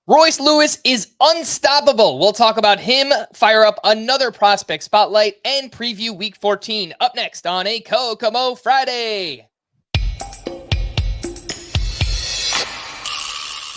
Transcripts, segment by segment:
Royce Lewis is unstoppable. We'll talk about him, fire up another prospect spotlight, and preview Week 14 up next on a Kokomo Friday.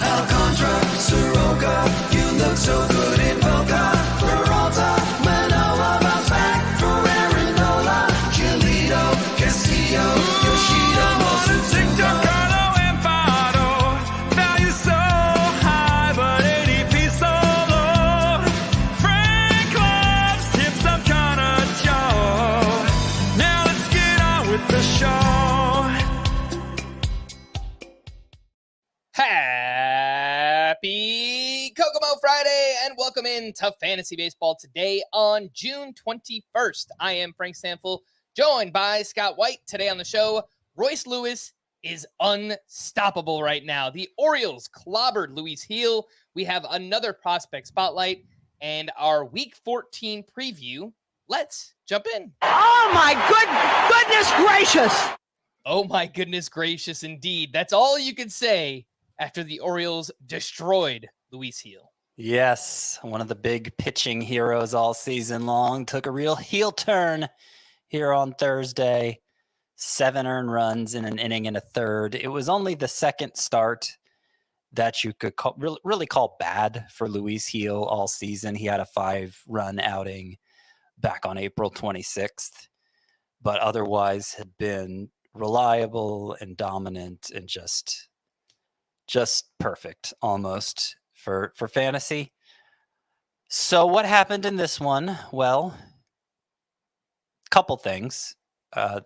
Alcantara, Soroka, you look so good in Boca. Peralta, Manoa, bounce back for Aarondola. Giolito, Castillo, Yoshida, Monte Carlo, and Fado. Value so high, but ADP so low. Frank Love's hip some kind of Joe. Now let's get on with the show. Happy Kokomo Friday and welcome in to Fantasy Baseball today on June 21st. I am Frank Stampfl, joined by Scott White. Today on the show, Royce Lewis is unstoppable right now. The Orioles clobbered Luis Gil. We have another prospect spotlight and our Week 14 preview. Let's jump in. Oh my goodness gracious! Oh my goodness gracious indeed. That's all you can say after the Orioles destroyed Luis Gil. Yes, one of the big pitching heroes all season long took a real heel turn here on Thursday. 7 earned runs in an inning and a third. It was only the second start that you could really call bad for Luis Gil all season. He had a 5-run outing back on April 26th, but otherwise had been reliable and dominant and just perfect almost for fantasy. So what happened in this one? Well, a couple things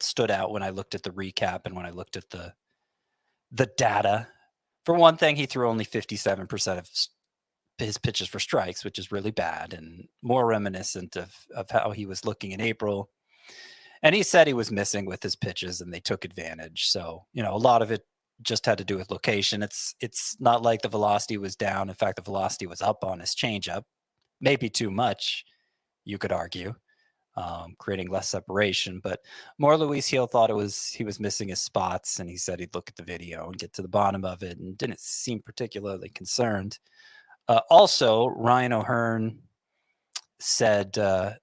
stood out when I looked at the recap and when I looked at the data. For one thing, he threw only 57% of his pitches for strikes, which is really bad and more reminiscent of how he was looking in April. And he said he was missing with his pitches and they took advantage. So, a lot of it just had to do with location. It's not like the velocity was down. In fact, the velocity was up on his changeup, maybe too much, you could argue, creating less separation. But more Luis Gil thought he was missing his spots, and he said he'd look at the video and get to the bottom of it, and didn't seem particularly concerned. Also, Ryan O'Hearn said, the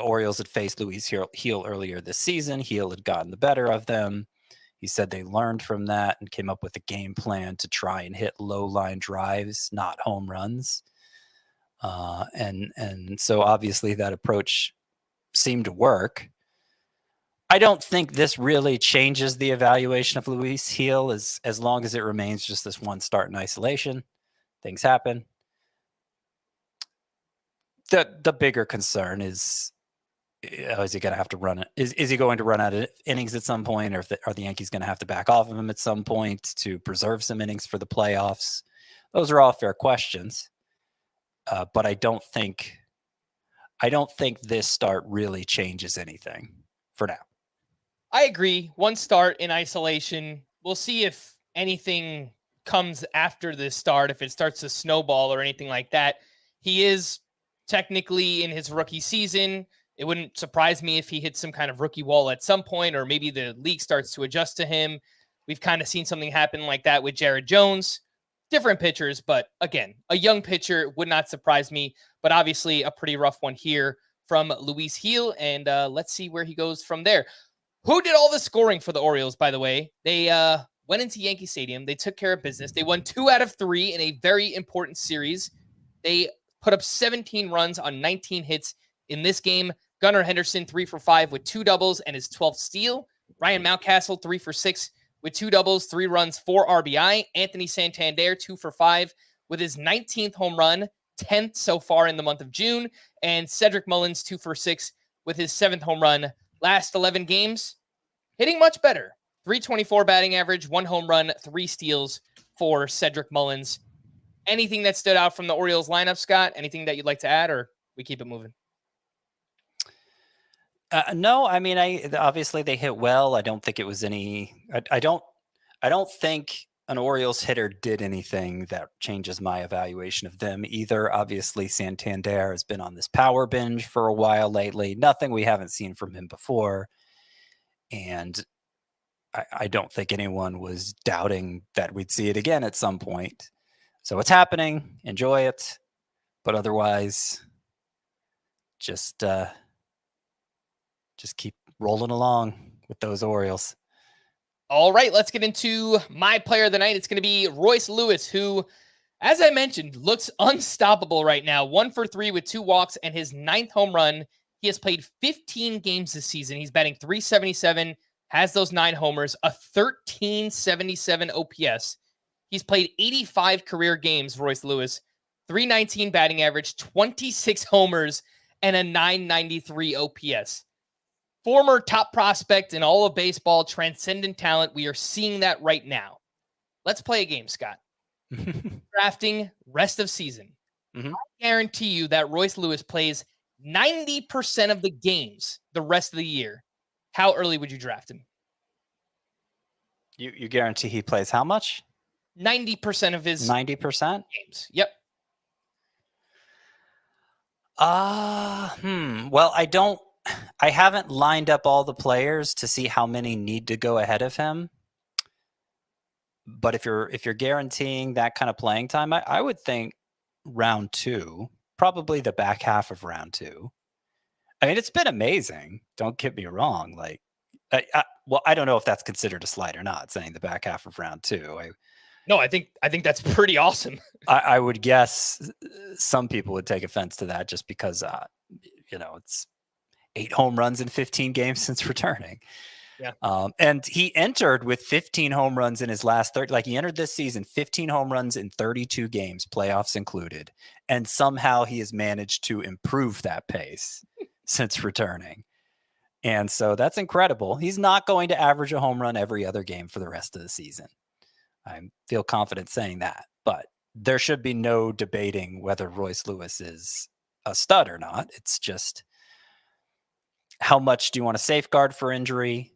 Orioles had faced Luis Gil earlier this season. Gil had gotten the better of them. He said they learned from that and came up with a game plan to try and hit low line drives, not home runs. And so obviously that approach seemed to work. I don't think this really changes the evaluation of Luis Gil as long as it remains just this one start in isolation. Things happen. The bigger concern is he going to have to run it? Is he going to run out of innings at some point, or are the Yankees going to have to back off of him at some point to preserve some innings for the playoffs? Those are all fair questions, but I don't think this start really changes anything for now. I agree. One start in isolation. We'll see if anything comes after this start, if it starts to snowball or anything like that. He is technically in his rookie season. It wouldn't surprise me if he hits some kind of rookie wall at some point, or maybe the league starts to adjust to him. We've kind of seen something happen like that with Jared Jones. Different pitchers, but again, a young pitcher would not surprise me, but obviously a pretty rough one here from Luis Gil, and let's see where he goes from there. Who did all the scoring for the Orioles, by the way? They went into Yankee Stadium. They took care of business. They won 2 out of 3 in a very important series. They put up 17 runs on 19 hits in this game. Gunnar Henderson, 3 for 5 with 2 doubles and his 12th steal. Ryan Mountcastle, 3 for 6 with 2 doubles, 3 runs, 4 RBI. Anthony Santander, 2 for 5 with his 19th home run, 10th so far in the month of June. And Cedric Mullins, 2 for 6 with his 7th home run. Last 11 games, hitting much better. 324 batting average, 1 home run, 3 steals for Cedric Mullins. Anything that stood out from the Orioles lineup, Scott? Anything that you'd like to add, or we keep it moving? No, I mean, obviously they hit well. I don't think it was any. I don't think an Orioles hitter did anything that changes my evaluation of them either. Obviously, Santander has been on this power binge for a while lately. Nothing we haven't seen from him before, and I don't think anyone was doubting that we'd see it again at some point. So it's happening. Enjoy it. But otherwise, just keep rolling along with those Orioles. All right, let's get into my player of the night. It's going to be Royce Lewis, who, as I mentioned, looks unstoppable right now. 1 for 3 with 2 walks and his 9th home run. He has played 15 games this season. He's batting .377, has those 9 homers, a .1377 OPS. He's played 85 career games, Royce Lewis, .319 batting average, 26 homers, and a .993 OPS. Former top prospect in all of baseball, transcendent talent. We are seeing that right now. Let's play a game, Scott. Drafting rest of season. I guarantee you that Royce Lewis plays 90% of the games the rest of the year. How early would you draft him? You guarantee he plays how much? 90% of his 90%? games. Yep. Well, I haven't lined up all the players to see how many need to go ahead of him. But if you're guaranteeing that kind of playing time, I would think round 2, probably the back half of round 2. I mean, it's been amazing. Don't get me wrong. Like, I don't know if that's considered a slide or not, saying the back half of round 2. No, I think that's pretty awesome. I would guess some people would take offense to that just because, it's 8 home runs in 15 games since returning. Yeah. And he entered with 15 home runs in his last 30. Like, he entered this season 15 home runs in 32 games, playoffs included. And somehow he has managed to improve that pace since returning. And so that's incredible. He's not going to average a home run every other game for the rest of the season. I feel confident saying that. But there should be no debating whether Royce Lewis is a stud or not. It's just, how much do you want to safeguard for injury,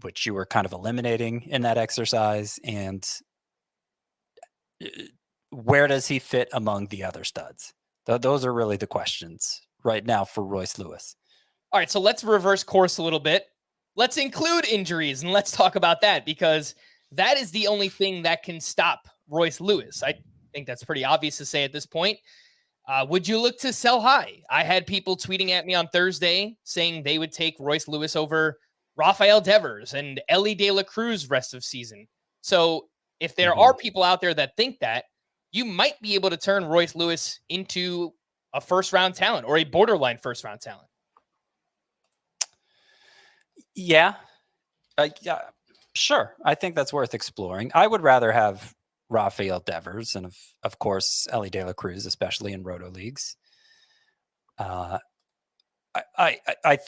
which you were kind of eliminating in that exercise, and where does he fit among the other studs? Those are really the questions right now for Royce Lewis. All right, so let's reverse course a little bit. Let's include injuries, and let's talk about that, because that is the only thing that can stop Royce Lewis. I think that's pretty obvious to say at this point. Would you look to sell high? I had people tweeting at me on Thursday saying they would take Royce Lewis over Rafael Devers and Ellie De La Cruz rest of season. So if there are people out there that think that, you might be able to turn Royce Lewis into a first-round talent or a borderline first-round talent. Yeah, sure. I think that's worth exploring. I would rather have Rafael Devers and of course Ellie De La Cruz, especially in roto leagues. I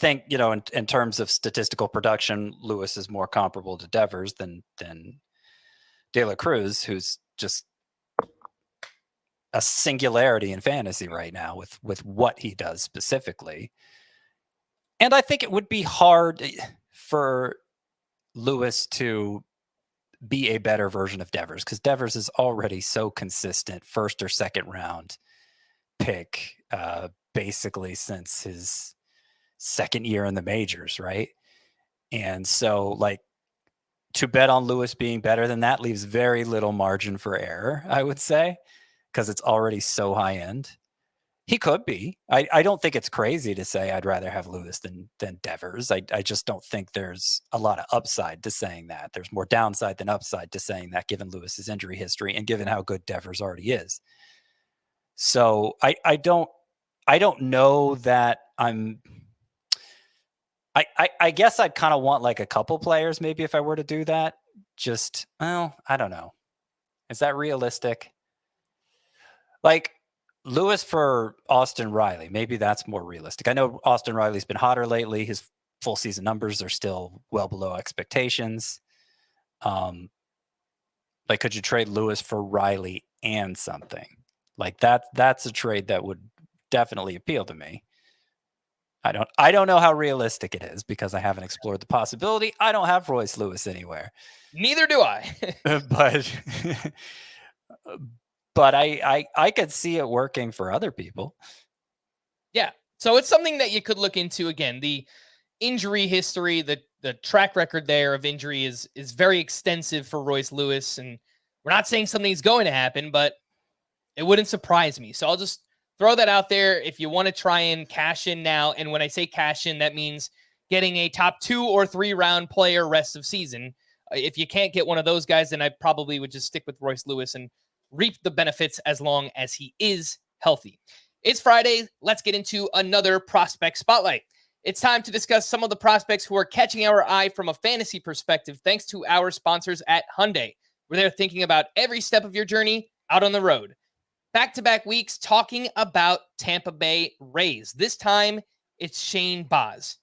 think, in terms of statistical production, Lewis is more comparable to Devers than De La Cruz, who's just a singularity in fantasy right now with what he does specifically. And I think it would be hard for Lewis to be a better version of Devers, because Devers is already so consistent, first or second round pick, basically since his second year in the majors, right? And so, like, to bet on Lewis being better than that leaves very little margin for error, I would say, because it's already so high end. He could be. I don't think it's crazy to say I'd rather have Lewis than Devers. I just don't think there's a lot of upside to saying that. There's more downside than upside to saying that, given Lewis's injury history and given how good Devers already is. So I don't know that I guess I'd kind of want like a couple players maybe if I were to do that. Just, well, I don't know. Is that realistic? Like, Lewis for Austin Riley, maybe that's more realistic. I know Austin Riley's been hotter lately. His full season numbers are still well below expectations. Like, could you trade Lewis for Riley and something like that? That's a trade that would definitely appeal to me. I don't know how realistic it is because I haven't explored the possibility. I don't have Royce Lewis anywhere. Neither do I. But I could see it working for other people. Yeah. So it's something that you could look into. Again, the injury history, the track record there of injury is very extensive for Royce Lewis. And We're not saying something's going to happen, but it wouldn't surprise me. So I'll just throw that out there if you want to try and cash in now. And when I say cash in, that means getting a top 2 or 3 round player rest of season. If you can't get one of those guys, then I probably would just stick with Royce Lewis and reap the benefits as long as he is healthy. It's Friday. Let's get into another prospect spotlight. It's time to discuss some of the prospects who are catching our eye from a fantasy perspective, thanks to our sponsors at Hyundai, where they're thinking about every step of your journey out on the road. Back-to-back weeks talking about Tampa Bay Rays. This time, it's Shane Baz.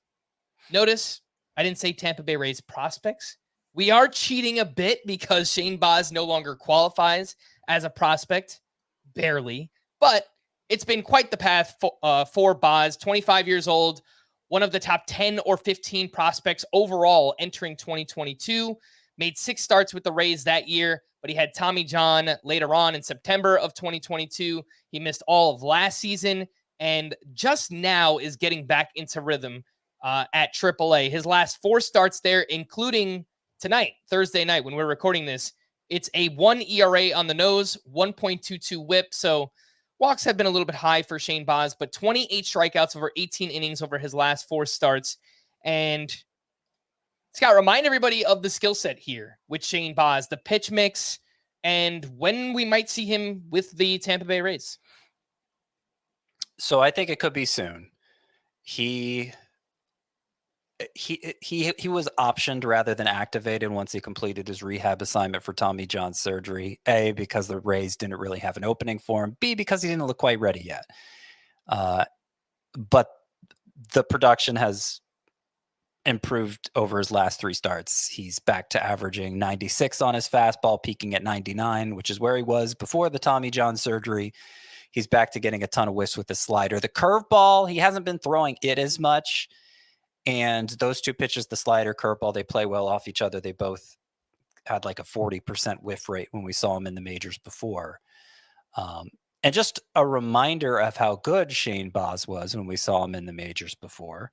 Notice I didn't say Tampa Bay Rays prospects. We are cheating a bit because Shane Baz no longer qualifies as a prospect, barely. But it's been quite the path for Baz, 25 years old, one of the top 10 or 15 prospects overall entering 2022. Made 6 starts with the Rays that year, but he had Tommy John later on in September of 2022. He missed all of last season and just now is getting back into rhythm at AAA. His last 4 starts there, including tonight, Thursday night, when we're recording this, it's a 1 ERA on the nose, 1.22 whip. So walks have been a little bit high for Shane Baz, but 28 strikeouts over 18 innings over his last 4 starts. And Scott, remind everybody of the skill set here with Shane Baz, the pitch mix, and when we might see him with the Tampa Bay Rays. So I think it could be soon. He was optioned rather than activated once he completed his rehab assignment for Tommy John surgery. A, because the Rays didn't really have an opening for him. B, because he didn't look quite ready yet. But the production has improved over his last 3 starts. He's back to averaging 96 on his fastball, peaking at 99, which is where he was before the Tommy John surgery. He's back to getting a ton of whiffs with the slider. The curveball, he hasn't been throwing it as much. And those 2 pitches, the slider, curveball, they play well off each other. They both had like a 40% whiff rate when we saw him in the majors before. And just a reminder of how good Shane Baz was when we saw him in the majors before.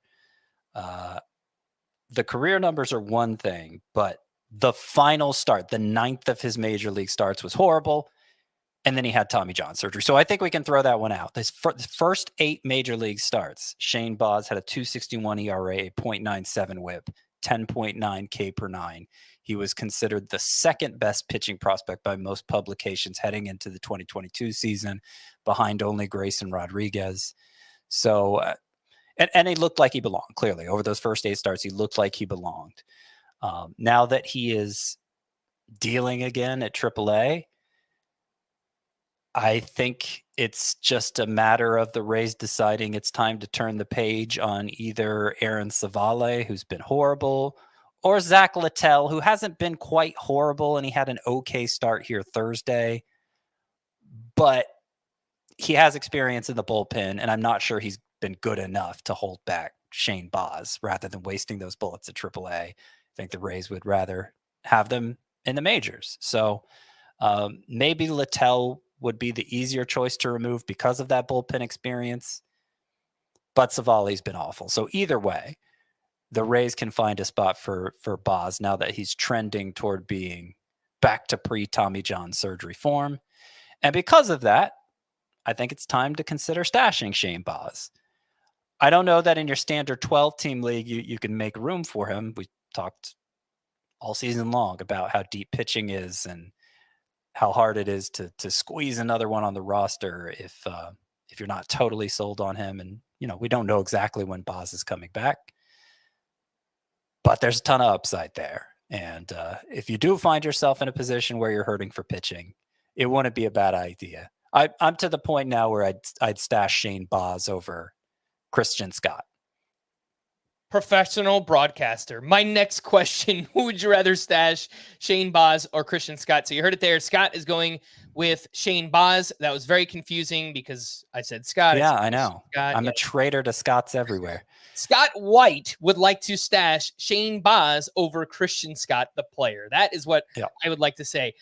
The career numbers are one thing, but the final start, the 9th of his major league starts, was horrible. And then he had Tommy John surgery. So I think we can throw that one out. The first 8 major league starts, Shane Baz had a 2.61 ERA, a 0.97 whip, 10.9 K per 9. He was considered the 2nd best pitching prospect by most publications heading into the 2022 season, behind only Grayson Rodriguez. So, and he looked like he belonged, clearly. Over those first 8 starts, he looked like he belonged. Now that he is dealing again at AAA, I think it's just a matter of the Rays deciding it's time to turn the page on either Aaron Savale, who's been horrible, or Zach Littell, who hasn't been quite horrible, and he had an okay start here Thursday. But he has experience in the bullpen, and I'm not sure he's been good enough to hold back Shane Baz rather than wasting those bullets at AAA. I think the Rays would rather have them in the majors. So maybe Littell would be the easier choice to remove because of that bullpen experience. But Savali's been awful. So either way, the Rays can find a spot for Baz now that he's trending toward being back to pre-Tommy John surgery form. And because of that, I think it's time to consider stashing Shane Baz. I don't know that in your standard 12-team league you can make room for him. We talked all season long about how deep pitching is and how hard it is to squeeze another one on the roster if you're not totally sold on him. And, we don't know exactly when Baz is coming back, but there's a ton of upside there. And if you do find yourself in a position where you're hurting for pitching, it wouldn't be a bad idea. I'm to the point now where I'd stash Shane Baz over Christian Scott. Professional broadcaster. My next question, who would you rather stash, Shane Baz or Christian Scott? So you heard it there. Scott is going with Shane Baz. That was very confusing because I said Scott. Yeah, I know. Scott, I'm a traitor to Scotts everywhere. Scott White would like to stash Shane Baz over Christian Scott, the player. That is what I would like to say.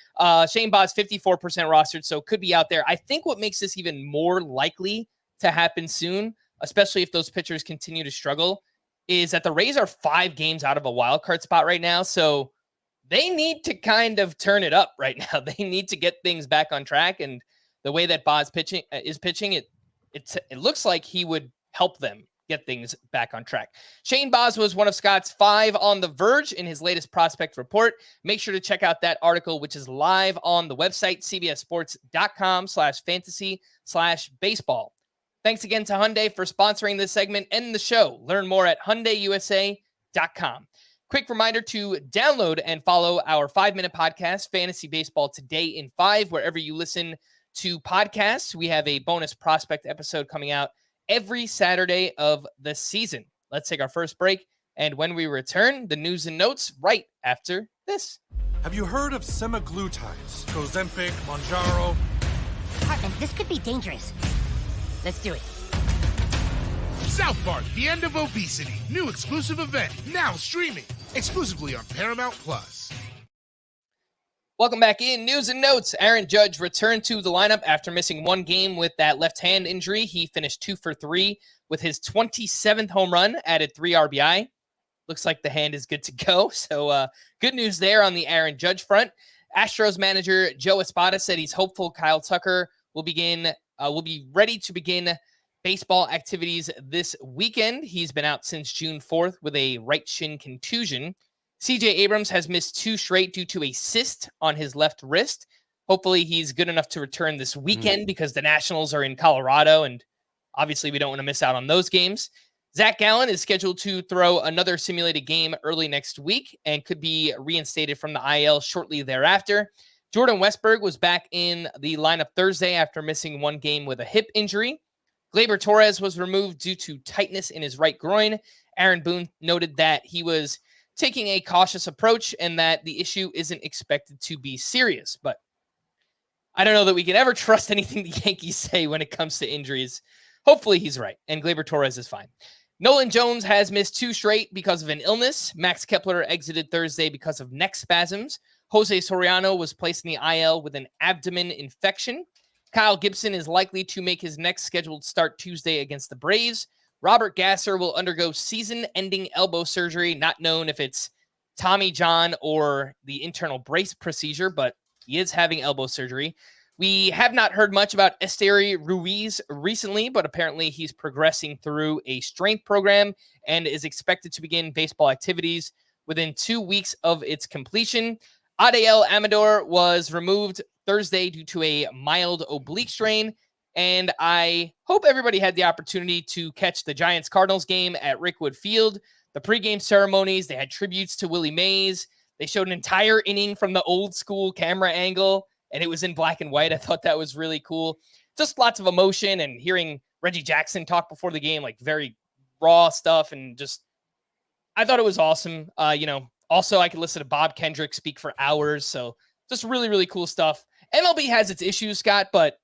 Shane Baz, 54% rostered, so could be out there. I think what makes this even more likely to happen soon, especially if those pitchers continue to struggle, is that the Rays are 5 games out of a wild card spot right now. So they need to kind of turn it up right now. They need to get things back on track. And the way that Boz is pitching, it looks like he would help them get things back on track. Shane Boz was one of Scott's 5 on The Verge in his latest prospect report. Make sure to check out that article, which is live on the website, cbssports.com/fantasy/baseball. Thanks again to Hyundai for sponsoring this segment and the show. Learn more at HyundaiUSA.com. Quick reminder to download and follow our 5-minute podcast, Fantasy Baseball Today in 5, wherever you listen to podcasts. We have a bonus prospect episode coming out every Saturday of the season. Let's take our first break, and when we return, the news and notes right after this. Have you heard of semaglutides? Ozempic, Mounjaro? Hartman, this could be dangerous. Let's do it. South Park, The End of Obesity. New exclusive event, now streaming. Exclusively on Paramount Plus. Welcome back in. News and notes. Aaron Judge returned to the lineup after missing 1 game with that left hand injury. He finished 2 for 3 with his 27th home run, added 3 RBI. Looks like the hand is good to go. So good news there on the Aaron Judge front. Astros manager Joe Espada said he's hopeful Kyle Tucker will be ready to begin baseball activities this weekend. He's been out since June 4th with a right shin contusion. CJ Abrams has missed 2 straight due to a cyst on his left wrist. Hopefully he's good enough to return this weekend because the Nationals are in Colorado, and obviously we don't want to miss out on those games. Zach Gallen is scheduled to throw another simulated game early next week and could be reinstated from the IL shortly thereafter. Jordan Westberg was back in the lineup Thursday after missing 1 game with a hip injury. Gleyber Torres was removed due to tightness in his right groin. Aaron Boone noted that he was taking a cautious approach and that the issue isn't expected to be serious. But I don't know that we can ever trust anything the Yankees say when it comes to injuries. Hopefully he's right, and Gleyber Torres is fine. Nolan Jones has missed 2 straight because of an illness. Max Kepler exited Thursday because of neck spasms. Jose Soriano was placed in the IL with an abdomen infection. Kyle Gibson is likely to make his next scheduled start Tuesday against the Braves. Robert Gasser will undergo season-ending elbow surgery, not known if it's Tommy John or the internal brace procedure, but he is having elbow surgery. We have not heard much about Esteury Ruiz recently, but apparently he's progressing through a strength program and is expected to begin baseball activities within 2 weeks of its completion. Adael Amador was removed Thursday due to a mild oblique strain. And I hope everybody had the opportunity to catch the Giants-Cardinals game at Rickwood Field. The pregame ceremonies, they had tributes to Willie Mays. They showed an entire inning from the old school camera angle, and it was in black and white. I thought that was really cool. Just lots of emotion, and hearing Reggie Jackson talk before the game, like very raw stuff. And just, I thought it was awesome. Also I could listen to Bob Kendrick speak for hours. So just really, really cool stuff. MLB has its issues, Scott, but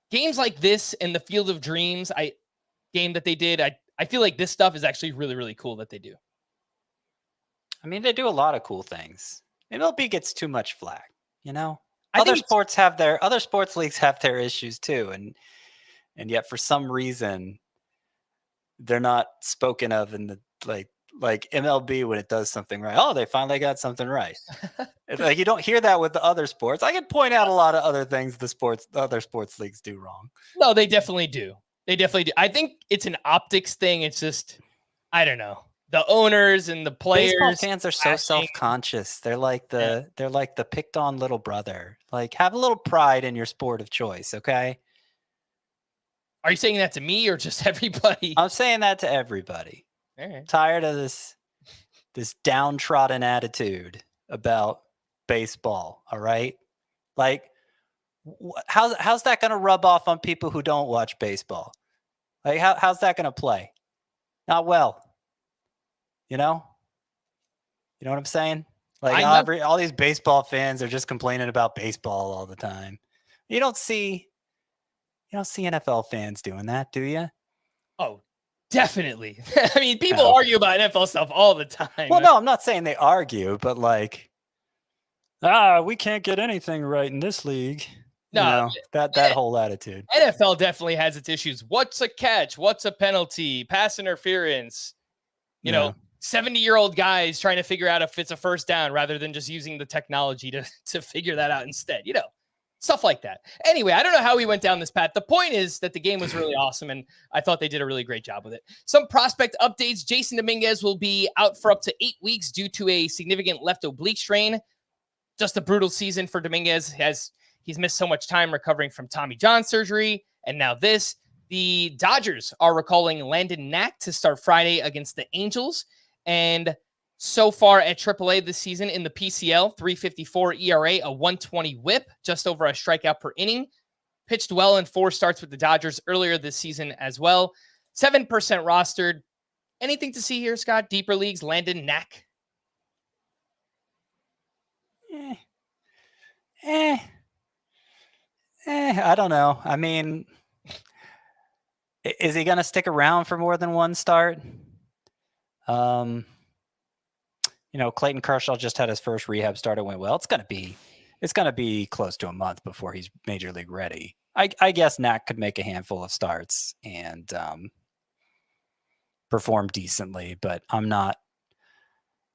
games like this and the Field of Dreams game that they did, I feel like this stuff is actually really, really cool that they do. I mean, they do a lot of cool things. MLB gets too much flack, you know? I Other think sports leagues have their issues too. And yet for some reason they're not spoken of in the like MLB when it does something right. Oh, they finally got something right. Like you don't hear that with the other sports. I can point out a lot of other things the other sports leagues do wrong. No, they definitely do. They definitely do. I think it's an optics thing. It's just, I don't know. The owners and the players. Baseball fans are so self-conscious. They're like the picked on little brother. Like, have a little pride in your sport of choice, okay? Are you saying that to me or just everybody? I'm saying that to everybody. All right. Tired of this downtrodden attitude about baseball, all right? Like, how's that going to rub off on people who don't watch baseball? Like, how's that going to play? Not well. You know what I'm saying? Like all these baseball fans are just complaining about baseball all the time. You don't see NFL fans doing that, do you? Oh, definitely. I mean, people argue about NFL stuff all the time. Well, no, I'm not saying they argue, but like, we can't get anything right in this league. No, that whole attitude. NFL definitely has its issues. What's a catch? What's a penalty? Pass interference? You know, 70-year-old guys trying to figure out if it's a first down rather than just using the technology to figure that out instead. Stuff like that. Anyway, I don't know how we went down this path. The point is that the game was really awesome, and I thought they did a really great job with it. Some prospect updates. Jason Dominguez will be out for up to 8 weeks due to a significant left oblique strain. Just a brutal season for Dominguez. He's missed so much time recovering from Tommy John surgery, and now this. The Dodgers are recalling Landon Knack to start Friday against the Angels, and so far at AAA this season in the PCL, 3.54 ERA, a 120 whip, just over a strikeout per inning. Pitched well in 4 starts with the Dodgers earlier this season as well. 7% rostered. Anything to see here, Scott? Deeper leagues, Landon Knack? I don't know. I mean, is he going to stick around for more than one start? Clayton Kershaw just had his first rehab start. It went well. It's going to be close to a month before he's major league ready. I guess Knack could make a handful of starts and perform decently, but I'm not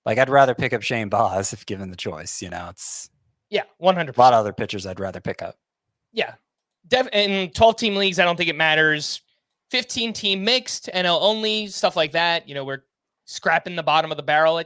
I'd rather pick up Shane Baz if given the choice. It's 100%. A lot of other pitchers I'd rather pick up. Yeah. In 12-team leagues, I don't think it matters. 15-team mixed, NL only, stuff like that. We're scrapping the bottom of the barrel.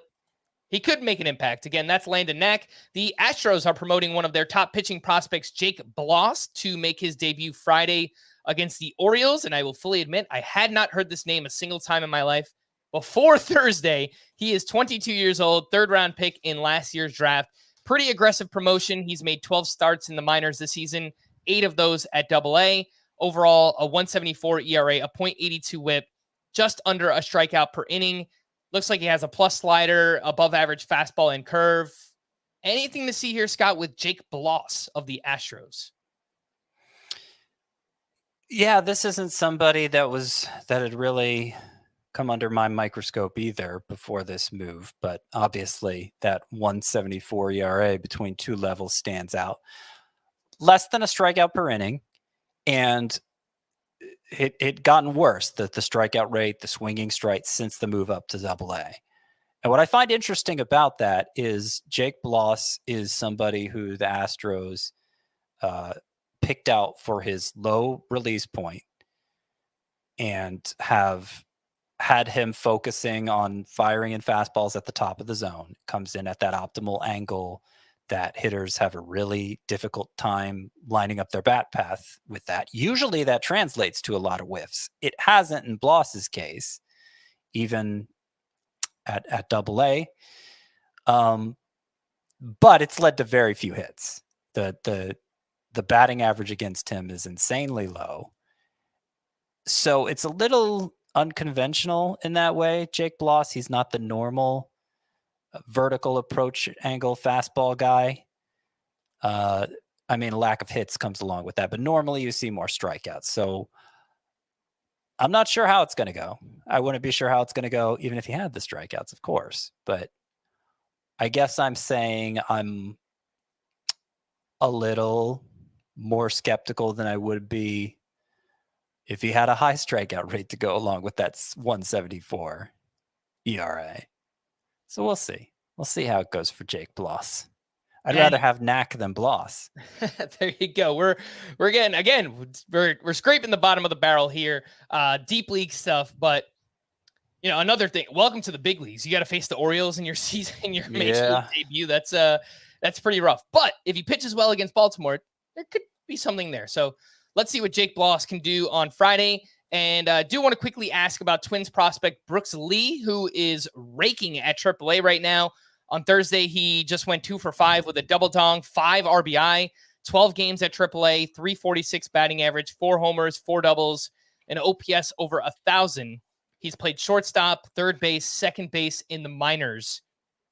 He could make an impact. Again, that's Landon Knack. The Astros are promoting one of their top pitching prospects, Jake Bloss, to make his debut Friday against the Orioles. And I will fully admit, I had not heard this name a single time in my life before Thursday. He is 22 years old, 3rd-round pick in last year's draft. Pretty aggressive promotion. He's made 12 starts in the minors this season, 8 of those at AA. Overall, a 1.74 ERA, a .82 whip, just under a strikeout per inning. Looks like he has a plus slider, above average fastball and curve. Anything to see here, Scott, with Jake Bloss of the Astros? Yeah, this isn't somebody that had really come under my microscope either before this move, but obviously that 1.74 ERA between 2 levels stands out. Less than a strikeout per inning, and it gotten worse, the strikeout rate, the swinging strikes since the move up to AA. And what I find interesting about that is Jake Bloss is somebody who the Astros picked out for his low release point and have had him focusing on firing in fastballs at the top of the zone. Comes in at that optimal angle that hitters have a really difficult time lining up their bat path with that. Usually that translates to a lot of whiffs. It hasn't in Bloss's case, even at AA. But it's led to very few hits. The batting average against him is insanely low. So it's a little unconventional in that way. Jake Bloss, he's not the normal vertical approach angle fastball guy. Lack of hits comes along with that, but normally you see more strikeouts. So I'm not sure how it's going to go. I wouldn't be sure how it's going to go even if he had the strikeouts, of course. But I guess I'm saying I'm a little more skeptical than I would be if he had a high strikeout rate to go along with that 1.74 ERA. So we'll see. We'll see how it goes for Jake Bloss. I'd rather have Knack than Bloss. There you go. We're scraping the bottom of the barrel here. Deep league stuff, but another thing. Welcome to the big leagues. You got to face the Orioles in your season, in your major league debut. That's pretty rough. But if he pitches well against Baltimore, there could be something there. So let's see what Jake Bloss can do on Friday. And I do want to quickly ask about Twins prospect Brooks Lee, who is raking at AAA right now. On Thursday, he just went 2 for 5 with a double dong, 5 RBI, 12 games at AAA, 346 batting average, 4 homers, 4 doubles, and OPS over 1,000. He's played shortstop, third base, second base in the minors.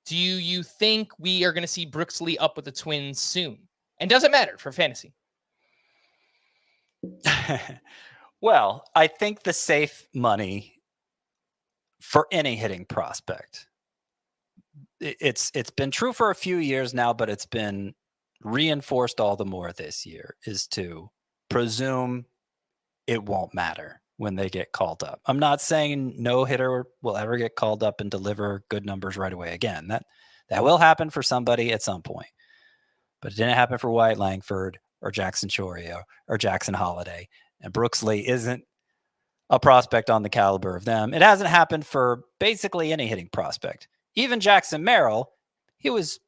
Do you think we are going to see Brooks Lee up with the Twins soon? And does it matter for fantasy? Well, I think the safe money for any hitting prospect, it's been true for a few years now, but it's been reinforced all the more this year, is to presume it won't matter. when they get called up. I'm not saying no hitter will ever get called up and deliver good numbers right away again. That will happen for somebody at some point. But it didn't happen for Wyatt Langford or Jackson Chorio or Jackson Holiday. And Brooks Lee isn't a prospect on the caliber of them. It hasn't happened for basically any hitting prospect. Even Jackson Merrill, he was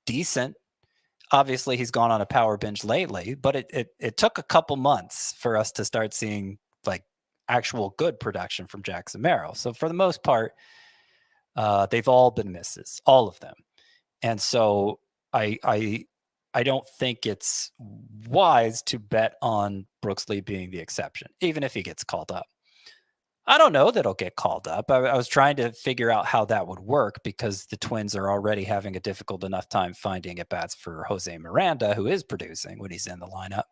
decent. Obviously, he's gone on a power binge lately, but it took a couple months for us to start seeing like actual good production from Jackson Merrill. So for the most part, they've all been misses, all of them. And so I don't think it's wise to bet on Brooks Lee being the exception, even if he gets called up. I don't know that he'll get called up. I was trying to figure out how that would work because the Twins are already having a difficult enough time finding at-bats for Jose Miranda, who is producing when he's in the lineup.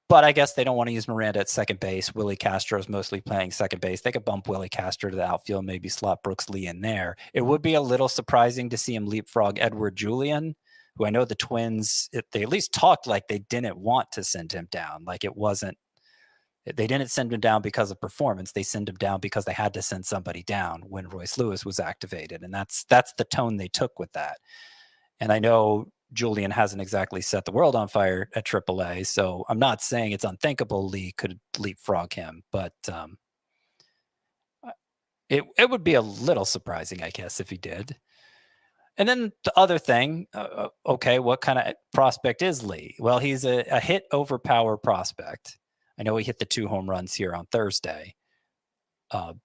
But I guess they don't want to use Miranda at second base. Willie Castro's mostly playing second base. They could bump Willie Castro to the outfield, maybe slot Brooks Lee in there. It would be a little surprising to see him leapfrog Edward Julian, who I know the Twins, they at least talked like they didn't want to send him down. Like it wasn't, they didn't send him down because of performance. They sent him down because they had to send somebody down when Royce Lewis was activated. And that's the tone they took with that. And I know Julian hasn't exactly set the world on fire at AAA, so I'm not saying it's unthinkable Lee could leapfrog him, but it would be a little surprising, I guess, if he did. And then the other thing, okay, what kind of prospect is Lee? Well, he's a hit over power prospect. I know he hit the 2 home runs here on Thursday,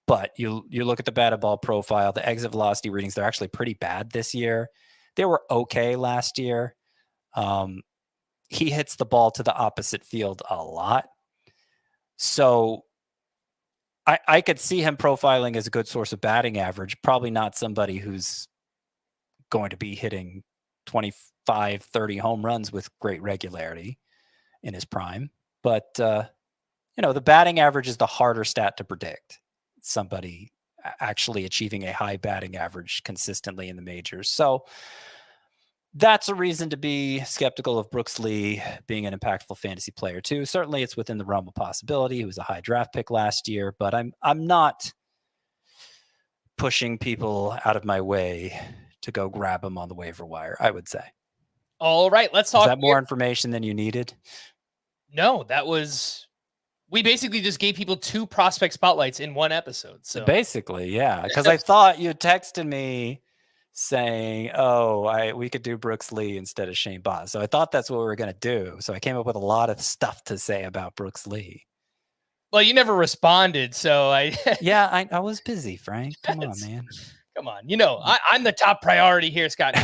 but you look at the batted ball profile, the exit velocity readings, they're actually pretty bad this year. They were okay last year. He hits the ball to the opposite field a lot. So I could see him profiling as a good source of batting average, probably not somebody who's going to be hitting 25, 30 home runs with great regularity in his prime. But, the batting average is the harder stat to predict. Somebody actually achieving a high batting average consistently in the majors. So that's a reason to be skeptical of Brooks Lee being an impactful fantasy player too. Certainly it's within the realm of possibility. He was a high draft pick last year, but I'm not pushing people out of my way to go grab him on the waiver wire, I would say. All right, let's talk. Is that more information than you needed? No, we basically just gave people 2 prospect spotlights in one episode. So basically, yeah, because I thought you texted me saying, we could do Brooks Lee instead of Shane Baz. So I thought that's what we were going to do. So I came up with a lot of stuff to say about Brooks Lee. Well, you never responded, so I was busy, Frank. Come on, man. Come on. I'm the top priority here, Scott.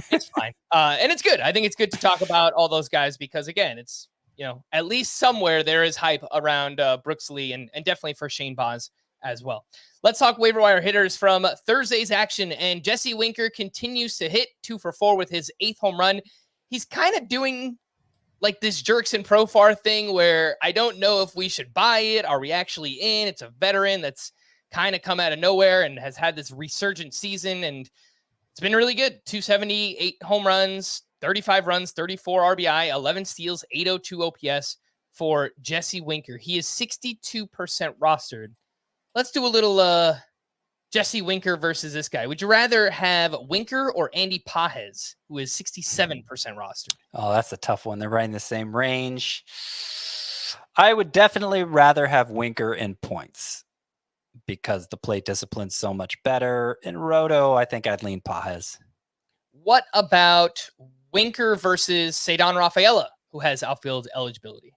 It's fine. And it's good. I think it's good to talk about all those guys because, again, it's, at least somewhere there is hype around Brooks Lee and definitely for Shane Baz as well. Let's talk waiver wire hitters from Thursday's action. And Jesse Winker continues to hit 2 for 4 with his 8th home run. He's kind of doing like this Jerkson Profar thing where I don't know if we should buy it. Are we actually in? It's a veteran that's kind of come out of nowhere and has had this resurgent season. And it's been really good. 278 home runs, 35 runs, 34 RBI, 11 steals, 802 OPS for Jesse Winker. He is 62% rostered. Let's do a little Jesse Winker versus this guy. Would you rather have Winker or Andy Pages, who is 67% rostered? Oh, that's a tough one. They're right in the same range. I would definitely rather have Winker in points because the plate discipline's so much better. In Roto, I think I'd lean Pages. What about Winker versus Cedon Rafaela, who has outfield eligibility?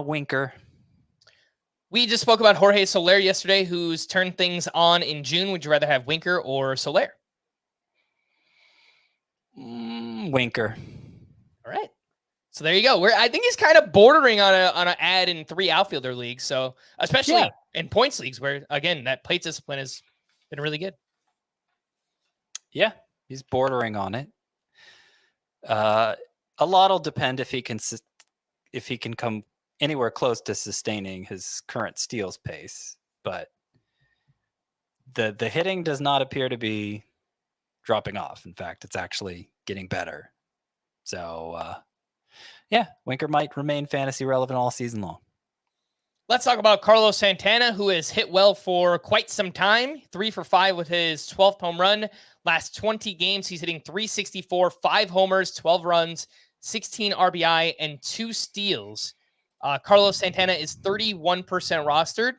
Winker. We just spoke about Jorge Soler yesterday, who's turned things on in June. Would you rather have Winker or Soler? Winker. All right. So there you go. I think he's kind of bordering on an ad in 3 outfielder leagues. So especially in points leagues where, again, that plate discipline has been really good. Yeah, he's bordering on it. A lot will depend if he can come anywhere close to sustaining his current steals pace, but the hitting does not appear to be dropping off. In fact, it's actually getting better. So Yeah, Winker might remain fantasy relevant all season long. Let's talk about Carlos Santana, who has hit well for quite some time. 3 for 5 with his 12th home run. Last 20 games, he's hitting .364, 5 homers, 12 runs, 16 RBI, and 2 steals. Carlos Santana is 31% rostered.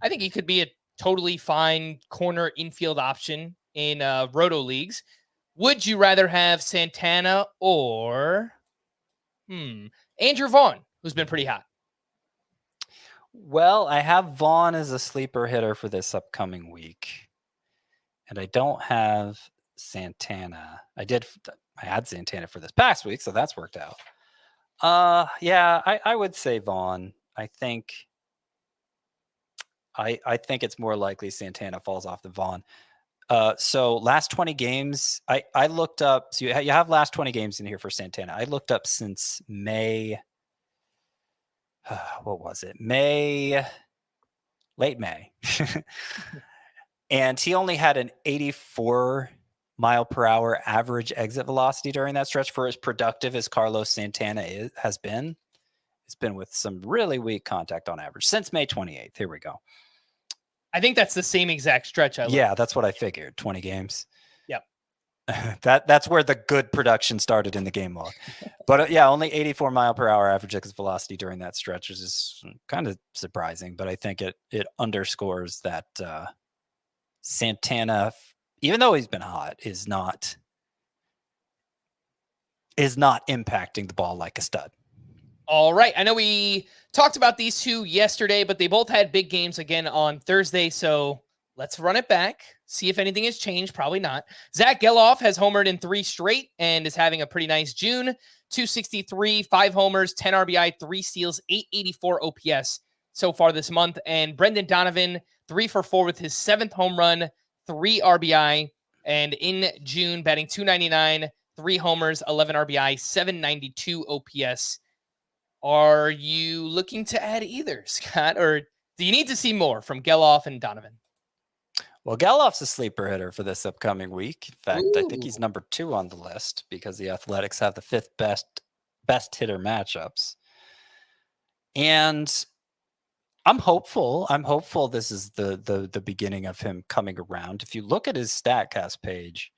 I think he could be a totally fine corner infield option in roto leagues. Would you rather have Santana or Andrew Vaughn, who's been pretty hot? Well, I have Vaughn as a sleeper hitter for this upcoming week, and I don't have Santana. I had Santana for this past week, so that's worked out. Yeah, I would say Vaughn. I think it's more likely Santana falls off than Vaughn. So last 20 games, I looked up. So you have last 20 games in here for Santana. I looked up since May. What was it? Late May. And he only had an 84 mile per hour average exit velocity during that stretch. For as productive as Carlos Santana has been, it's been with some really weak contact on average since May 28th. Here we go. I think that's the same exact stretch I Yeah, that's what I figured. 20 games. Yep. That's where the good production started in the game log. But yeah, only 84 mile per hour average exit velocity during that stretch is kind of surprising. But I think it underscores that Santana, even though he's been hot, is not impacting the ball like a stud. All right. I know we talked about these two yesterday, but they both had big games again on Thursday. So let's run it back, see if anything has changed. Probably not. Zach Geloff has homered in 3 straight and is having a pretty nice June. 263, 5 homers, 10 RBI, 3 steals, 884 OPS so far this month. And Brendan Donovan, 3 for 4 with his 7th home run, 3 RBI. And in June, batting .299, 3 homers, 11 RBI, 792 OPS. Are you looking to add either, Scott, or do you need to see more from Geloff and Donovan? Well, Geloff's a sleeper hitter for this upcoming week. In fact, I think he's Ooh. number 2 on the list because the Athletics have the 5th best hitter matchups. And I'm hopeful. This is the beginning of him coming around. If you look at his StatCast page,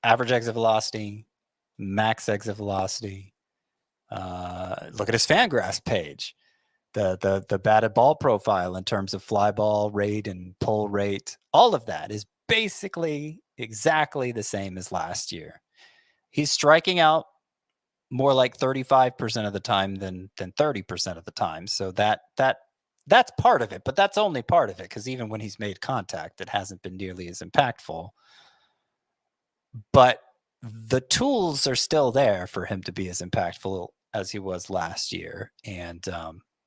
average exit velocity, max exit velocity. Look at his Fangraphs page, the batted ball profile in terms of fly ball rate and pull rate. All of that is basically exactly the same as last year. He's striking out more like 35% of the time than 30% of the time. So that's part of it, but that's only part of it because even when he's made contact, it hasn't been nearly as impactful. But the tools are still there for him to be as impactful as he was last year. And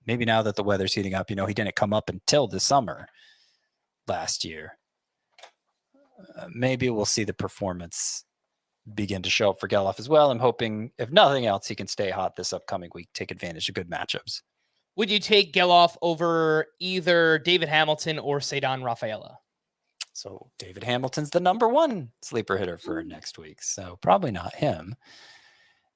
maybe now that the weather's heating up, he didn't come up until the summer last year. Maybe we'll see the performance begin to show up for Geloff as well. I'm hoping, if nothing else, he can stay hot this upcoming week, take advantage of good matchups. Would you take Geloff over either David Hamilton or Cedar Rafaela? So David Hamilton's the number 1 sleeper hitter for next week. So probably not him.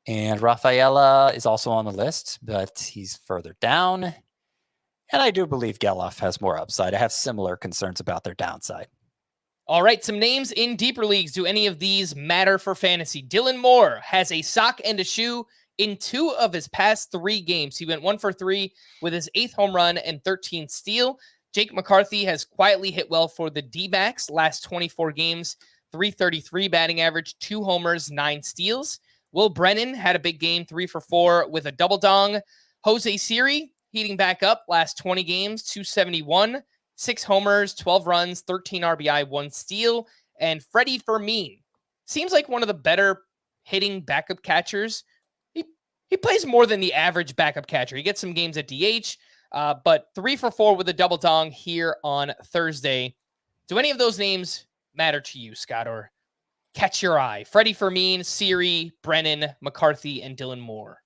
And Rafaela is also on the list, but he's further down. And I do believe Geloff has more upside. I have similar concerns about their downside. All right, some names in deeper leagues. Do any of these matter for fantasy? Dylan Moore has a sock and a shoe in 2 of his past 3 games. He went 1 for 3 with his 8th home run and 13th steal. Jake McCarthy has quietly hit well for the D-backs last 24 games, .333 batting average, 2 homers, 9 steals. Will Brennan had a big game, 3 for 4 with a double dong. Jose Siri heating back up last 20 games, .271, 6 homers, 12 runs, 13 RBI, 1 steal. And Freddie Fermin seems like one of the better hitting backup catchers. He plays more than the average backup catcher. He gets some games at DH, but 3 for 4 with a double dong here on Thursday. Do any of those names matter to you, Scott, or catch your eye? Freddie Fermin, Siri, Brennan, McCarthy, and Dylan Moore.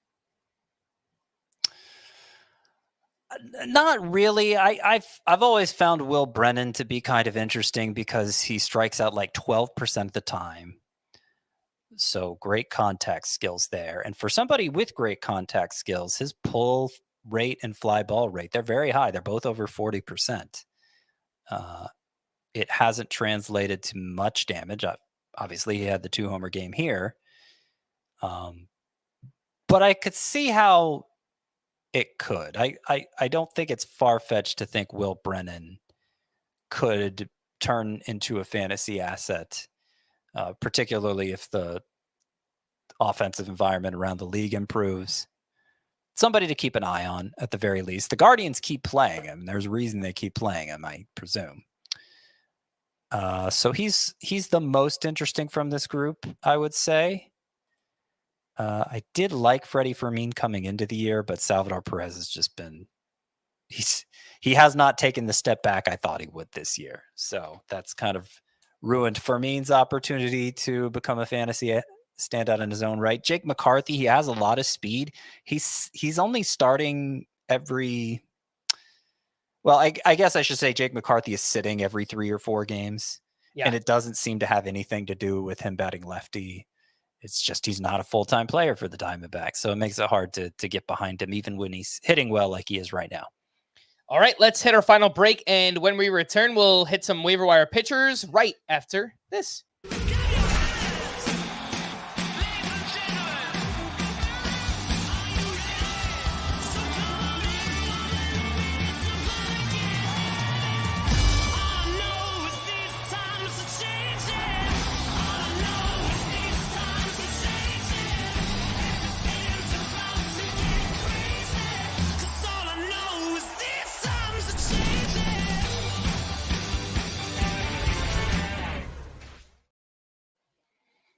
Not really. I've always found Will Brennan to be kind of interesting because he strikes out like 12% of the time. So great contact skills there. And for somebody with great contact skills, his pull rate and fly ball rate, they're very high. They're both over 40%. It hasn't translated to much damage. Obviously, he had the 2-homer game here. But I could see how it could. I don't think it's far-fetched to think Will Brennan could turn into a fantasy asset, particularly if the offensive environment around the league improves. Somebody to keep an eye on at the very least. The Guardians keep playing him. There's a reason they keep playing him, I presume. So he's the most interesting from this group, I would say. I did like Freddie Fermin coming into the year, but Salvador Perez has just been he has not taken the step back I thought he would this year. So that's kind of ruined Fermin's opportunity to become a fantasy standout in his own right. Jake McCarthy, he has a lot of speed. He's only starting every. Well, I guess I should say Jake McCarthy is sitting every 3 or 4 games, and it doesn't seem to have anything to do with him batting lefty. It's just he's not a full-time player for the Diamondbacks, so it makes it hard to get behind him, even when he's hitting well like he is right now. All right, let's hit our final break, and when we return, we'll hit some waiver wire pitchers right after this.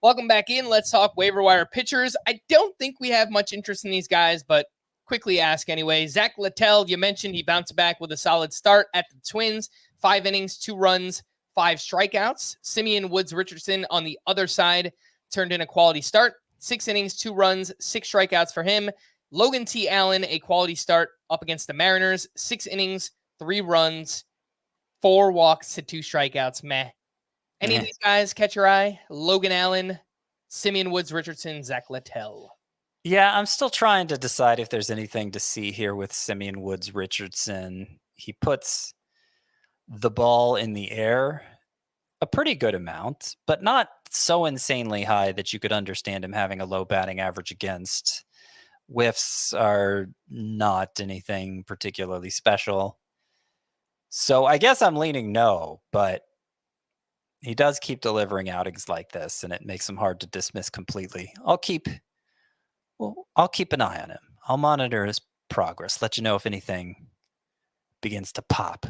Welcome back in. Let's talk waiver wire pitchers. I don't think we have much interest in these guys, but quickly ask anyway. Zach Littell, you mentioned he bounced back with a solid start at the Twins. 5 innings, 2 runs, 5 strikeouts. Simeon Woods Richardson on the other side turned in a quality start. 6 innings, 2 runs, 6 strikeouts for him. Logan T. Allen, a quality start up against the Mariners. 6 innings, 3 runs, 4 walks to 2 strikeouts. Meh. Any of these guys catch your eye? Logan Allen, Simeon Woods Richardson, Zach Littell. Yeah, I'm still trying to decide if there's anything to see here with Simeon Woods Richardson. He puts the ball in the air a pretty good amount, but not so insanely high that you could understand him having a low batting average against. Whiffs are not anything particularly special. So I guess I'm leaning no, but he does keep delivering outings like this, and it makes him hard to dismiss completely. I'll keep an eye on him. I'll monitor his progress, let you know if anything begins to pop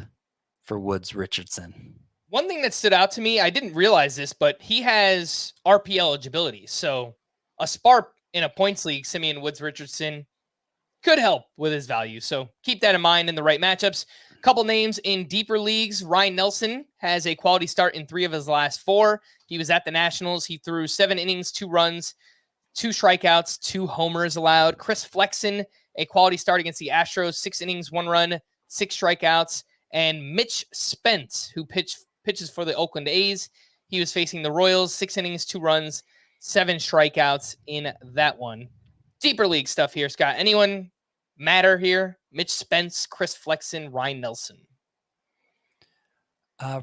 for Woods Richardson. One thing that stood out to me, I didn't realize this, but he has RP eligibility. So a SPARP in a points league, Simeon Woods Richardson, could help with his value. So keep that in mind in the right matchups. Couple names in deeper leagues. Ryan Nelson has a quality start in 3 of his last 4. He was at the Nationals. He threw 7 innings, 2 runs, 2 strikeouts, 2 homers allowed. Chris Flexen, a quality start against the Astros, 6 innings, 1 run, 6 strikeouts. And Mitch Spence, who pitches for the Oakland A's. He was facing the Royals, 6 innings, 2 runs, 7 strikeouts in that one. Deeper league stuff here, Scott. Anyone matter here? Mitch Spence, Chris Flexen, Ryan Nelson.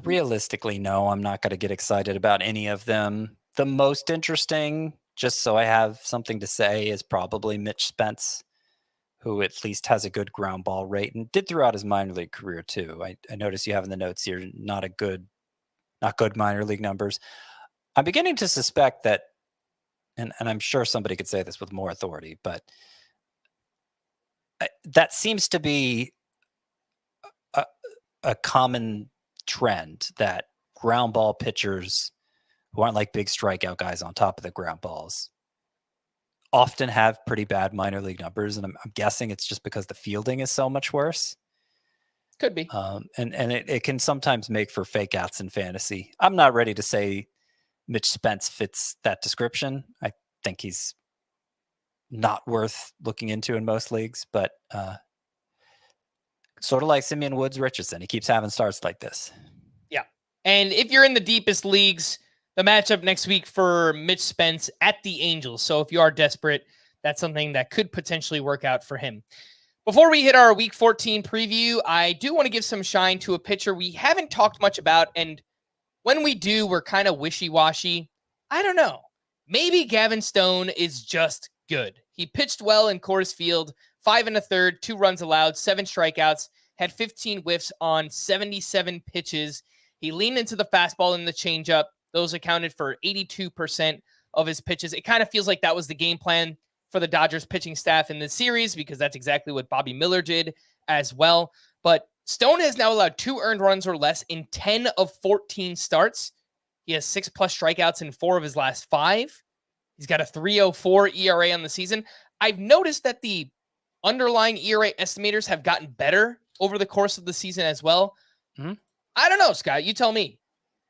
Realistically, no, I'm not going to get excited about any of them. The most interesting, just so I have something to say, is probably Mitch Spence, who at least has a good ground ball rate and did throughout his minor league career too. I notice you have in the notes here, not good minor league numbers. I'm beginning to suspect that, and I'm sure somebody could say this with more authority, but that seems to be a common trend, that ground ball pitchers who aren't like big strikeout guys on top of the ground balls often have pretty bad minor league numbers. And I'm guessing it's just because the fielding is so much worse. Could be. And it can sometimes make for fake outs in fantasy. I'm not ready to say Mitch Spence fits that description. I think he's not worth looking into in most leagues, but sort of like Simeon Woods Richardson. He keeps having starts like this. Yeah. And if you're in the deepest leagues, the matchup next week for Mitch Spence at the Angels. So if you are desperate, that's something that could potentially work out for him. Before we hit our Week 14 preview, I do want to give some shine to a pitcher we haven't talked much about, and when we do, we're kind of wishy-washy. I don't know. Maybe Gavin Stone is just good. He pitched well in Coors Field, 5 1/3, 2 runs allowed, 7 strikeouts, had 15 whiffs on 77 pitches. He leaned into the fastball and the changeup. Those accounted for 82% of his pitches. It kind of feels like that was the game plan for the Dodgers pitching staff in this series, because that's exactly what Bobby Miller did as well. But Stone has now allowed 2 earned runs or less in 10 of 14 starts. He has 6+ strikeouts in 4 of his last 5. He's got a 3.04 ERA on the season. I've noticed that the underlying ERA estimators have gotten better over the course of the season as well. Mm-hmm. I don't know, Scott. You tell me.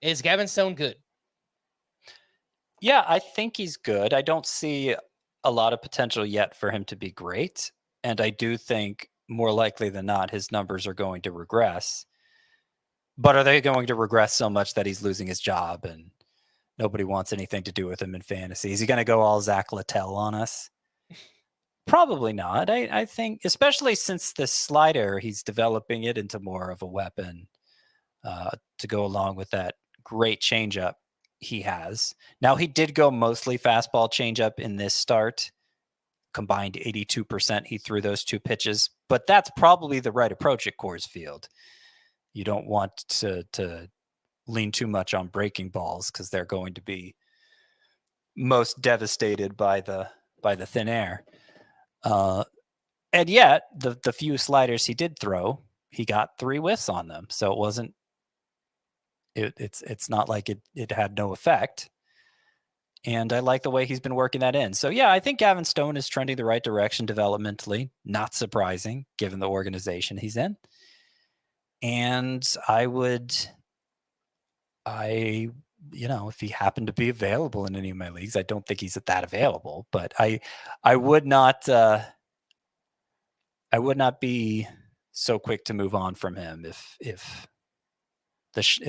Is Gavin Stone good? Yeah, I think he's good. I don't see a lot of potential yet for him to be great. And I do think more likely than not, his numbers are going to regress. But are they going to regress so much that he's losing his job and nobody wants anything to do with him in fantasy? Is he going to go all Zach Littell on us? Probably not. I think, especially since the slider, he's developing it into more of a weapon to go along with that great changeup he has. Now, he did go mostly fastball changeup in this start. Combined 82%, he threw those 2 pitches. But that's probably the right approach at Coors Field. You don't want to lean too much on breaking balls because they're going to be most devastated by the thin air. And yet, the few sliders he did throw, he got 3 whiffs on them. So it wasn't. It's not like it had no effect. And I like the way he's been working that in. So yeah, I think Gavin Stone is trending the right direction developmentally. Not surprising given the organization he's in. And if he happened to be available in any of my leagues, I don't think he's that available, but I would not be so quick to move on from him if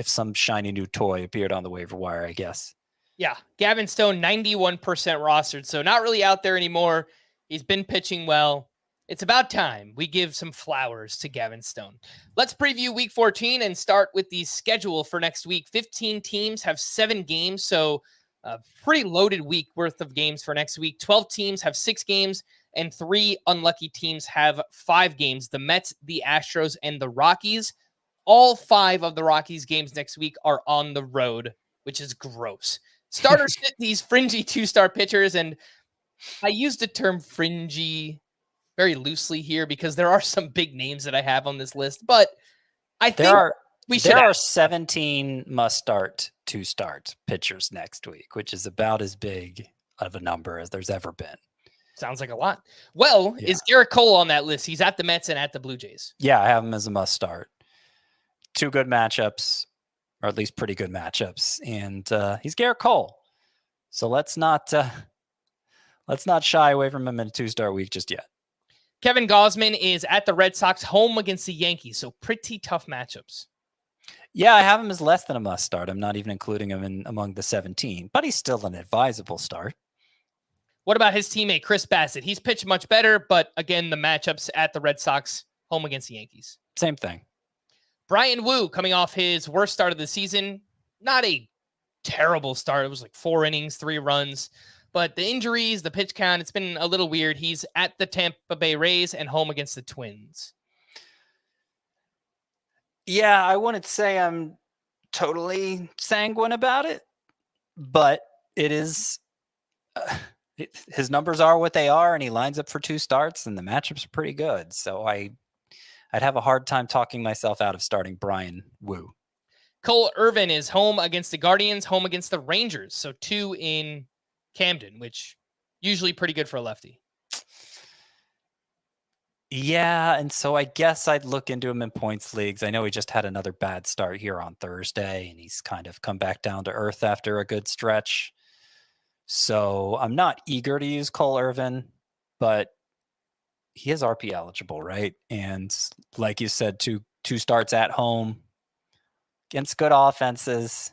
some shiny new toy appeared on the waiver wire, I guess. Yeah, Gavin Stone, 91% rostered, so not really out there anymore. He's been pitching well. It's about time we give some flowers to Gavin Stone. Let's preview Week 14 and start with the schedule for next week. 15 teams have 7 games, so a pretty loaded week worth of games for next week. 12 teams have 6 games, and 3 unlucky teams have 5 games. The Mets, the Astros, and the Rockies. All 5 of the Rockies games next week are on the road, which is gross. Starters fit these fringy 2-star pitchers, and I use the term fringy very loosely here because there are some big names that I have on this list, but I think there are 17 must-start 2-start pitchers next week, which is about as big of a number as there's ever been. Sounds like a lot. Well, yeah. Is Garrett Cole on that list? He's at the Mets and at the Blue Jays. Yeah, I have him as a must-start. 2 good matchups, or at least pretty good matchups, and he's Garrett Cole. So let's not shy away from him in a 2-star week just yet. Kevin Gausman is at the Red Sox, home against the Yankees, so pretty tough matchups. Yeah, I have him as less than a must-start. I'm not even including him in among the 17, but he's still an advisable start. What about his teammate, Chris Bassett? He's pitched much better, but again, the matchups at the Red Sox, home against the Yankees. Same thing. Brian Wu coming off his worst start of the season. Not a terrible start. It was like 4 innings, 3 runs. But the injuries, the pitch count, it's been a little weird. He's at the Tampa Bay Rays and home against the Twins. Yeah, I wouldn't say I'm totally sanguine about it, but it is his numbers are what they are, and he lines up for 2 starts, and the matchups are pretty good. So I'd have a hard time talking myself out of starting Brian Wu. Cole Irvin is home against the Guardians, home against the Rangers. So 2 in Camden, which usually pretty good for a lefty. Yeah, and so I guess I'd look into him in points leagues. I know he just had another bad start here on Thursday, and he's kind of come back down to earth after a good stretch. So I'm not eager to use Cole Irvin, but he is RP eligible, right? And like you said, two starts at home against good offenses.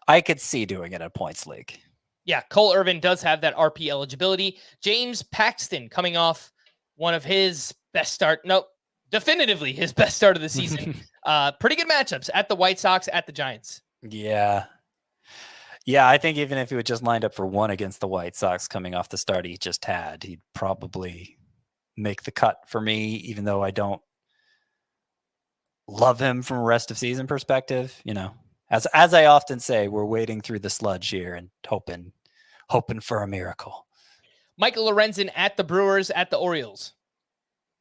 I could see doing it in a points league. Yeah, Cole Irvin does have that RP eligibility. James Paxton coming off one of his best start. Nope, definitively his best start of the season. Pretty good matchups at the White Sox, at the Giants. Yeah. Yeah, I think even if he would just lined up for one against the White Sox coming off the start he just had, he'd probably make the cut for me, even though I don't love him from a rest of season perspective. You know, as I often say, we're wading through the sludge here and hoping for a miracle. Michael Lorenzen at the Brewers, at the Orioles.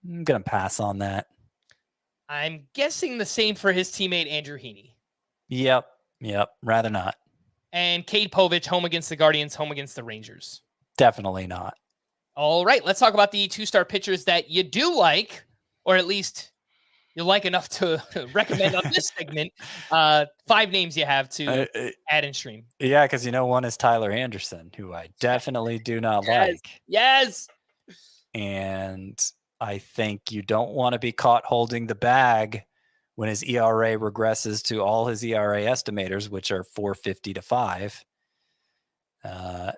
I'm going to pass on that. I'm guessing the same for his teammate Andrew Heaney. Yep. Rather not. And Cade Povich, home against the Guardians, home against the Rangers. Definitely not. All right, let's talk about the 2-star pitchers that you do like, or at least you like enough to recommend on this segment. 5 names you have to add and stream. Yeah, because one is Tyler Anderson, who I definitely do not like. Yes. And I think you don't want to be caught holding the bag when his ERA regresses to all his ERA estimators, which are 4.50 to 5.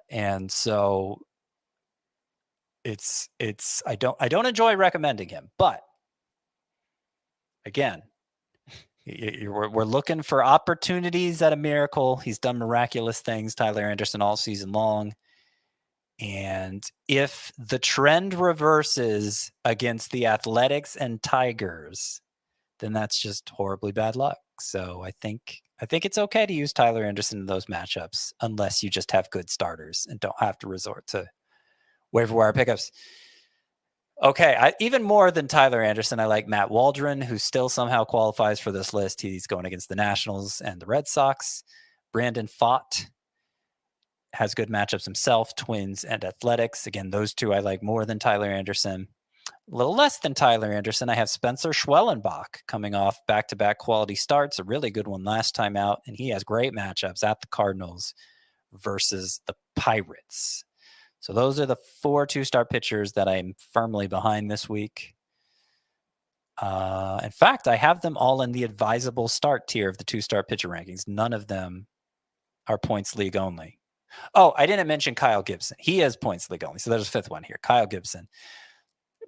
And so it's I don't enjoy recommending him, but again, we're looking for opportunities at a miracle. He's done miraculous things, Tyler Anderson, all season long. And if the trend reverses against the Athletics and Tigers, then that's just horribly bad luck. So I think it's okay to use Tyler Anderson in those matchups, unless you just have good starters and don't have to resort to waiver wire pickups. Okay, even more than Tyler Anderson, I like Matt Waldron, who still somehow qualifies for this list. He's going against the Nationals and the Red Sox. Brandon Pfaadt has good matchups himself, Twins and Athletics. Again, those two I like more than Tyler Anderson. A little less than Tyler Anderson, I have Spencer Schwellenbach coming off back-to-back quality starts, a really good one last time out, and he has great matchups at the Cardinals versus the Pirates. So those are the 4 2-star pitchers that I'm firmly behind this week. In fact, I have them all in the advisable start tier of the 2-star pitcher rankings. None of them are points league only. Oh, I didn't mention Kyle Gibson. He is points league only. So there's a 5th one here. Kyle Gibson.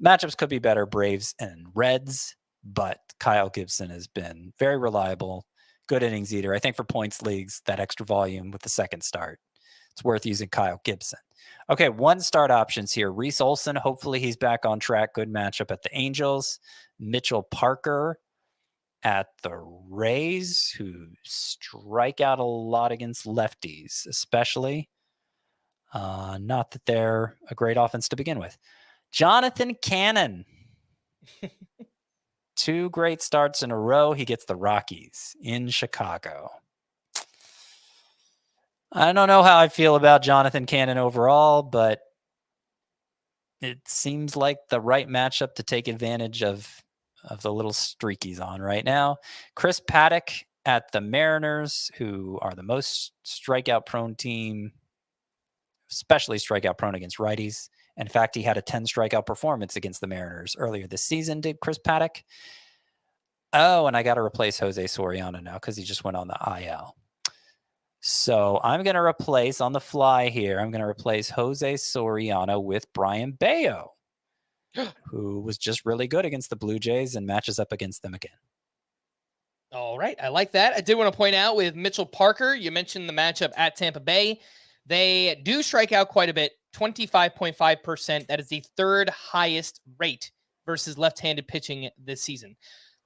Matchups could be better, Braves and Reds, but Kyle Gibson has been very reliable, good innings eater. I think for points leagues, that extra volume with the second start, it's worth using Kyle Gibson. Okay, 1-start options here. Reese Olson, hopefully he's back on track. Good matchup at the Angels. Mitchell Parker at the Rays, who strike out a lot against lefties, especially. Not that they're a great offense to begin with. Jonathan Cannon. 2 great starts in a row. He gets the Rockies in Chicago. I don't know how I feel about Jonathan Cannon overall, but it seems like the right matchup to take advantage of the little streak he's on right now. Chris Paddock at the Mariners, who are the most strikeout prone team, especially strikeout prone against righties. In fact, he had a 10 strikeout performance against the Mariners earlier this season, did Chris Paddock. Oh, and I got to replace Jose Soriano now because he just went on the IL. So I'm going to replace on the fly here. I'm going to replace Jose Soriano with Brian Bayo, who was just really good against the Blue Jays and matches up against them again. All right. I like that. I did want to point out with Mitchell Parker, you mentioned the matchup at Tampa Bay. They do strike out quite a bit, 25.5%. That is the 3rd highest rate versus left-handed pitching this season.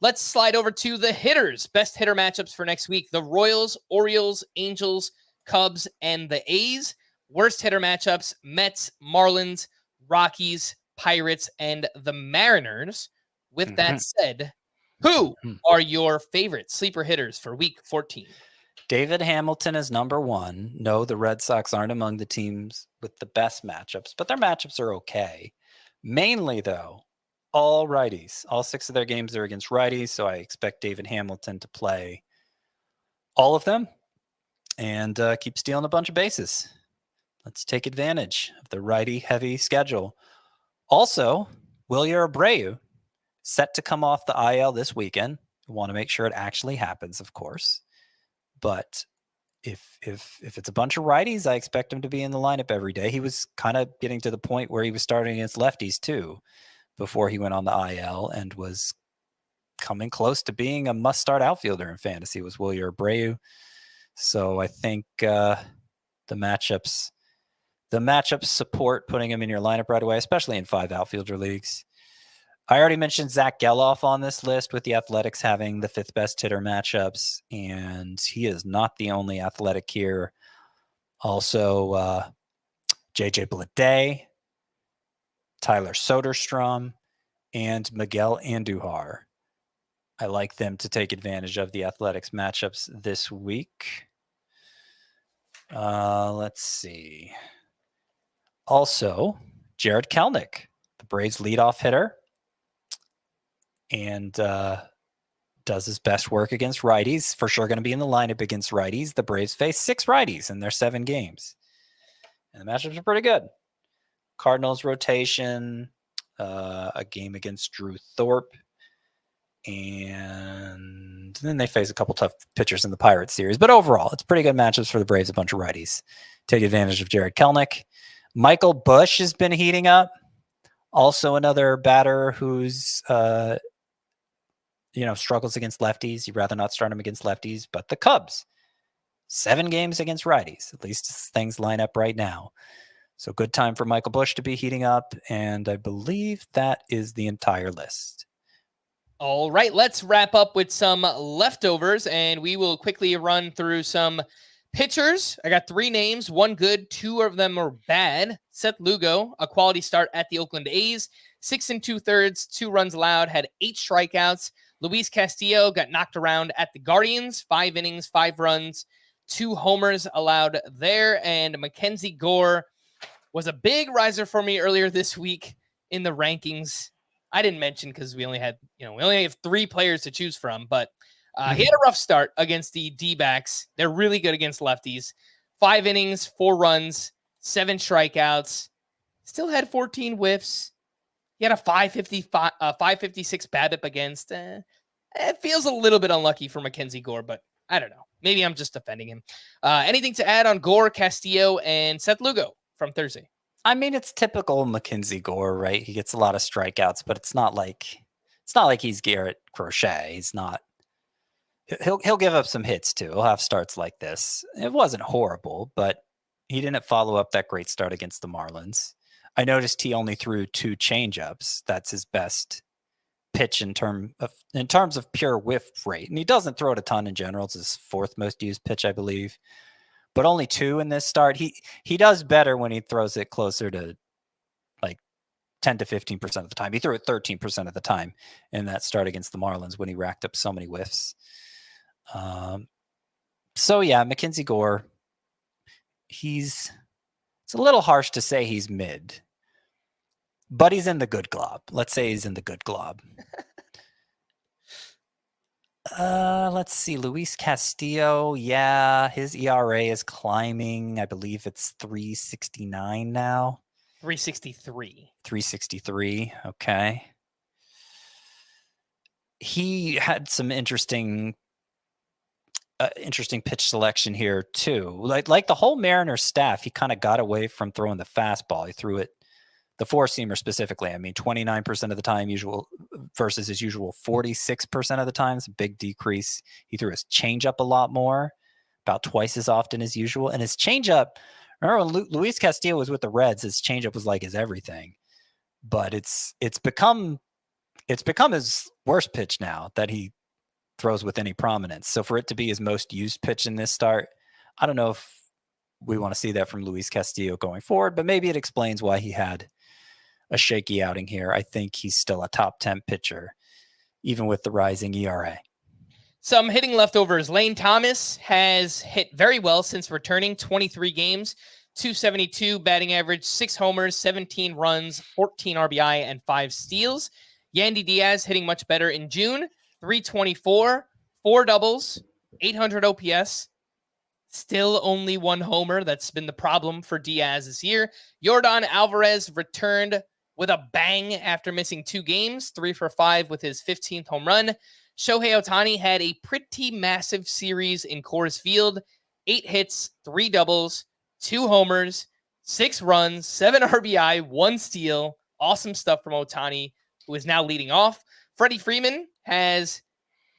Let's slide over to the hitters. Best hitter matchups for next week. The Royals, Orioles, Angels, Cubs, and the A's. Worst hitter matchups, Mets, Marlins, Rockies, Pirates, and the Mariners. With that said, who are your favorite sleeper hitters for week 14? David Hamilton is number 1. No, the Red Sox aren't among the teams with the best matchups, but their matchups are okay. Mainly, though, all righties. All 6 of their games are against righties, so I expect David Hamilton to play all of them and keep stealing a bunch of bases. Let's take advantage of the righty-heavy schedule. Also, Wilyer Abreu, set to come off the IL this weekend. We want to make sure it actually happens, of course. But if it's a bunch of righties, I expect him to be in the lineup every day. He was kind of getting to the point where he was starting against lefties too before he went on the IL, and was coming close to being a must-start outfielder in fantasy was Wilyer Abreu. So I think the matchups support putting him in your lineup right away, especially in 5 outfielder leagues. I already mentioned Zach Geloff on this list, with the Athletics having the 5th best hitter matchups, and he is not the only Athletic here. Also, JJ Bleday, Tyler Soderstrom, and Miguel Andujar. I like them to take advantage of the Athletics matchups this week. Let's see. Also, Jared Kelenic, the Braves leadoff hitter, and does his best work against righties. For sure going to be in the lineup against righties. The Braves face 6 righties in their 7 games. And the matchups are pretty good. Cardinals rotation, a game against Drew Thorpe, and then they face a couple tough pitchers in the Pirates series. But overall, it's pretty good matchups for the Braves, a bunch of righties. Take advantage of Jared Kelenic. Michael Busch has been heating up. Also another batter who's, struggles against lefties. You'd rather not start him against lefties. But the Cubs, 7 games against righties. At least as things line up right now. So good time for Michael Busch to be heating up. And I believe that is the entire list. All right, let's wrap up with some leftovers, and we will quickly run through some pitchers. I got 3 names, 1 good, 2 of them are bad. Seth Lugo, a quality start at the Oakland A's, 6 2/3, 2 runs allowed, had 8 strikeouts. Luis Castillo got knocked around at the Guardians, 5 innings, 5 runs, 2 homers allowed there. And Mackenzie Gore was a big riser for me earlier this week in the rankings. I didn't mention because we only have 3 players to choose from, but he had a rough start against the D-backs. They're really good against lefties. 5 innings, 4 runs, 7 strikeouts. Still had 14 whiffs. He had a 556 BABIP against. It feels a little bit unlucky for Mackenzie Gore, but I don't know. Maybe I'm just defending him. Anything to add on Gore, Castillo, and Seth Lugo from Thursday? I mean, it's typical Mackenzie Gore, right? He gets a lot of strikeouts, but it's not like he's Garrett Crochet. He's not. He'll give up some hits too. He'll have starts like this. It wasn't horrible, but he didn't follow up that great start against the Marlins. I noticed he only threw 2 changeups. That's his best pitch in terms of pure whiff rate, and he doesn't throw it a ton in general. It's his 4th most used pitch, I believe. But only 2 in this start. He does better when he throws it closer to like 10 to 15% of the time. He threw it 13% of the time in that start against the Marlins when he racked up so many whiffs. So yeah, Mackenzie Gore, it's a little harsh to say he's mid, but he's in the good glob. Let's say he's in the good glob. Let's see. Luis Castillo. Yeah, his ERA is climbing. I believe it's 3.69 now. 363. 363. Okay. He had some interesting pitch selection here too. Like the whole Mariners staff, he kind of got away from throwing the fastball. He threw it, the 4-seamer specifically. I mean, 29% of the time usual versus his usual 46% of the time. It's a big decrease. He threw his changeup a lot more, about twice as often as usual. And his changeup, remember when Luis Castillo was with the Reds, his changeup was like his everything. But it's become his worst pitch now that he throws with any prominence. So for it to be his most used pitch in this start, I don't know if we want to see that from Luis Castillo going forward, but maybe it explains why he had a shaky outing here. I think he's still a top 10 pitcher, even with the rising ERA. Some hitting leftovers. Lane Thomas has hit very well since returning. 23 games, 272 batting average, 6 homers, 17 runs, 14 RBI, and 5 steals. Yandy Diaz hitting much better in June. 324, 4 doubles, 800 OPS. Still only 1 homer. That's been the problem for Diaz this year. Yordan Alvarez returned with a bang after missing 2 games, 3 for 5 with his 15th home run. Shohei Ohtani had a pretty massive series in Coors Field. 8 hits, 3 doubles, 2 homers, 6 runs, 7 RBI, 1 steal. Awesome stuff from Ohtani, who is now leading off. Freddie Freeman has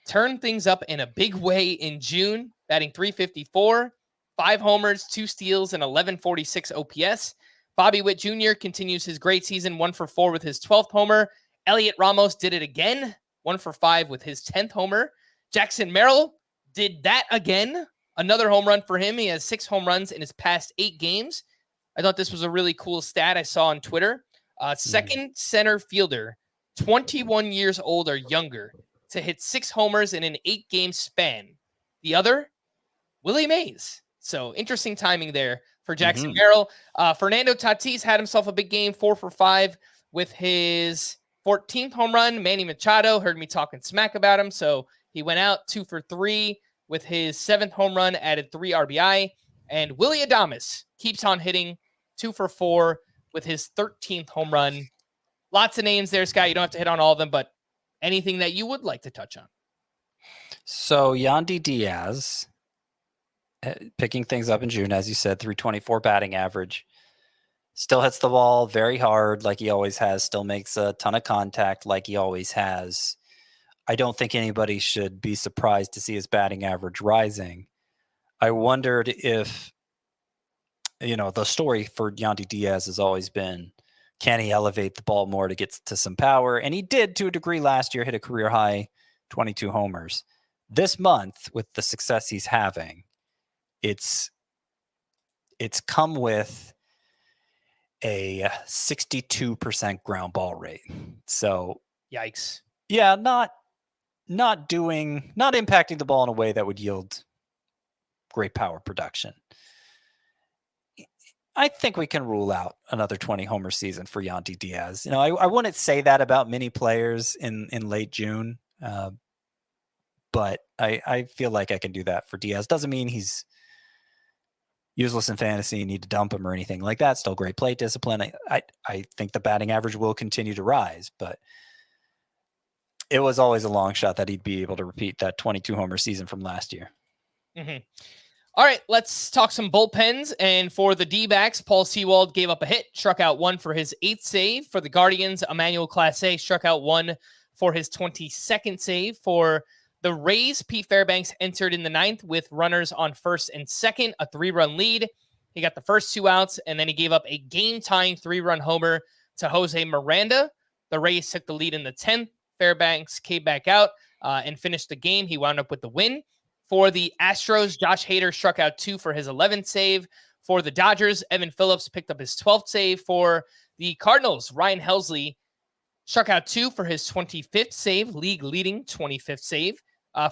turned things up in a big way in June, batting .354, 5 homers, 2 steals, and 1146 OPS. Bobby Witt Jr. continues his great season, 1 for 4 with his 12th homer. Elliot Ramos did it again, 1 for 5 with his 10th homer. Jackson Merrill did that again, another home run for him. He has 6 home runs in his past 8 games. I thought this was a really cool stat I saw on Twitter. Second center fielder, 21 years old or younger, to hit 6 homers in an 8-game span. The other, Willie Mays. So interesting timing there for Jackson Merrill. Fernando Tatis had himself a big game, 4 for 5 with his 14th home run. Manny Machado heard me talking smack about him, so he went out 2 for 3 with his 7th home run, added 3 RBI. And Willie Adames keeps on hitting, 2 for 4 with his 13th home run. Lots of names there, Scott. You don't have to hit on all of them, but anything that you would like to touch on? So Yandy Diaz, picking things up in June, as you said, .324 batting average. Still hits the ball very hard like he always has. Still makes a ton of contact like he always has. I don't think anybody should be surprised to see his batting average rising. I wondered if, the story for Yandy Diaz has always been, can he elevate the ball more to get to some power? And he did to a degree last year, hit a career high 22 homers. This month, with the success he's having, it's come with a 62% ground ball rate. So yikes. Yeah, not impacting the ball in a way that would yield great power production. I think we can rule out another 20 homer season for Yandy Diaz. I wouldn't say that about many players in late June, but I feel like I can do that for Diaz. Doesn't mean he's useless in fantasy, you need to dump him or anything like that. Still great plate discipline. I think the batting average will continue to rise, but it was always a long shot that he'd be able to repeat that 22 homer season from last year. Mm-hmm. All right, let's talk some bullpens. And for the D-backs, Paul Sewald gave up a hit, struck out 1 for his 8th save. For the Guardians, Emmanuel Clase struck out 1 for his 22nd save. For the Rays, Pete Fairbanks entered in the 9th with runners on 1st and 2nd, a 3-run lead. He got the first 2 outs, and then he gave up a game-tying 3-run homer to Jose Miranda. The Rays took the lead in the 10th. Fairbanks came back out and finished the game. He wound up with the win. For the Astros, Josh Hader struck out 2 for his 11th save. For the Dodgers, Evan Phillips picked up his 12th save. For the Cardinals, Ryan Helsley struck out 2 for his 25th save, league-leading 25th save.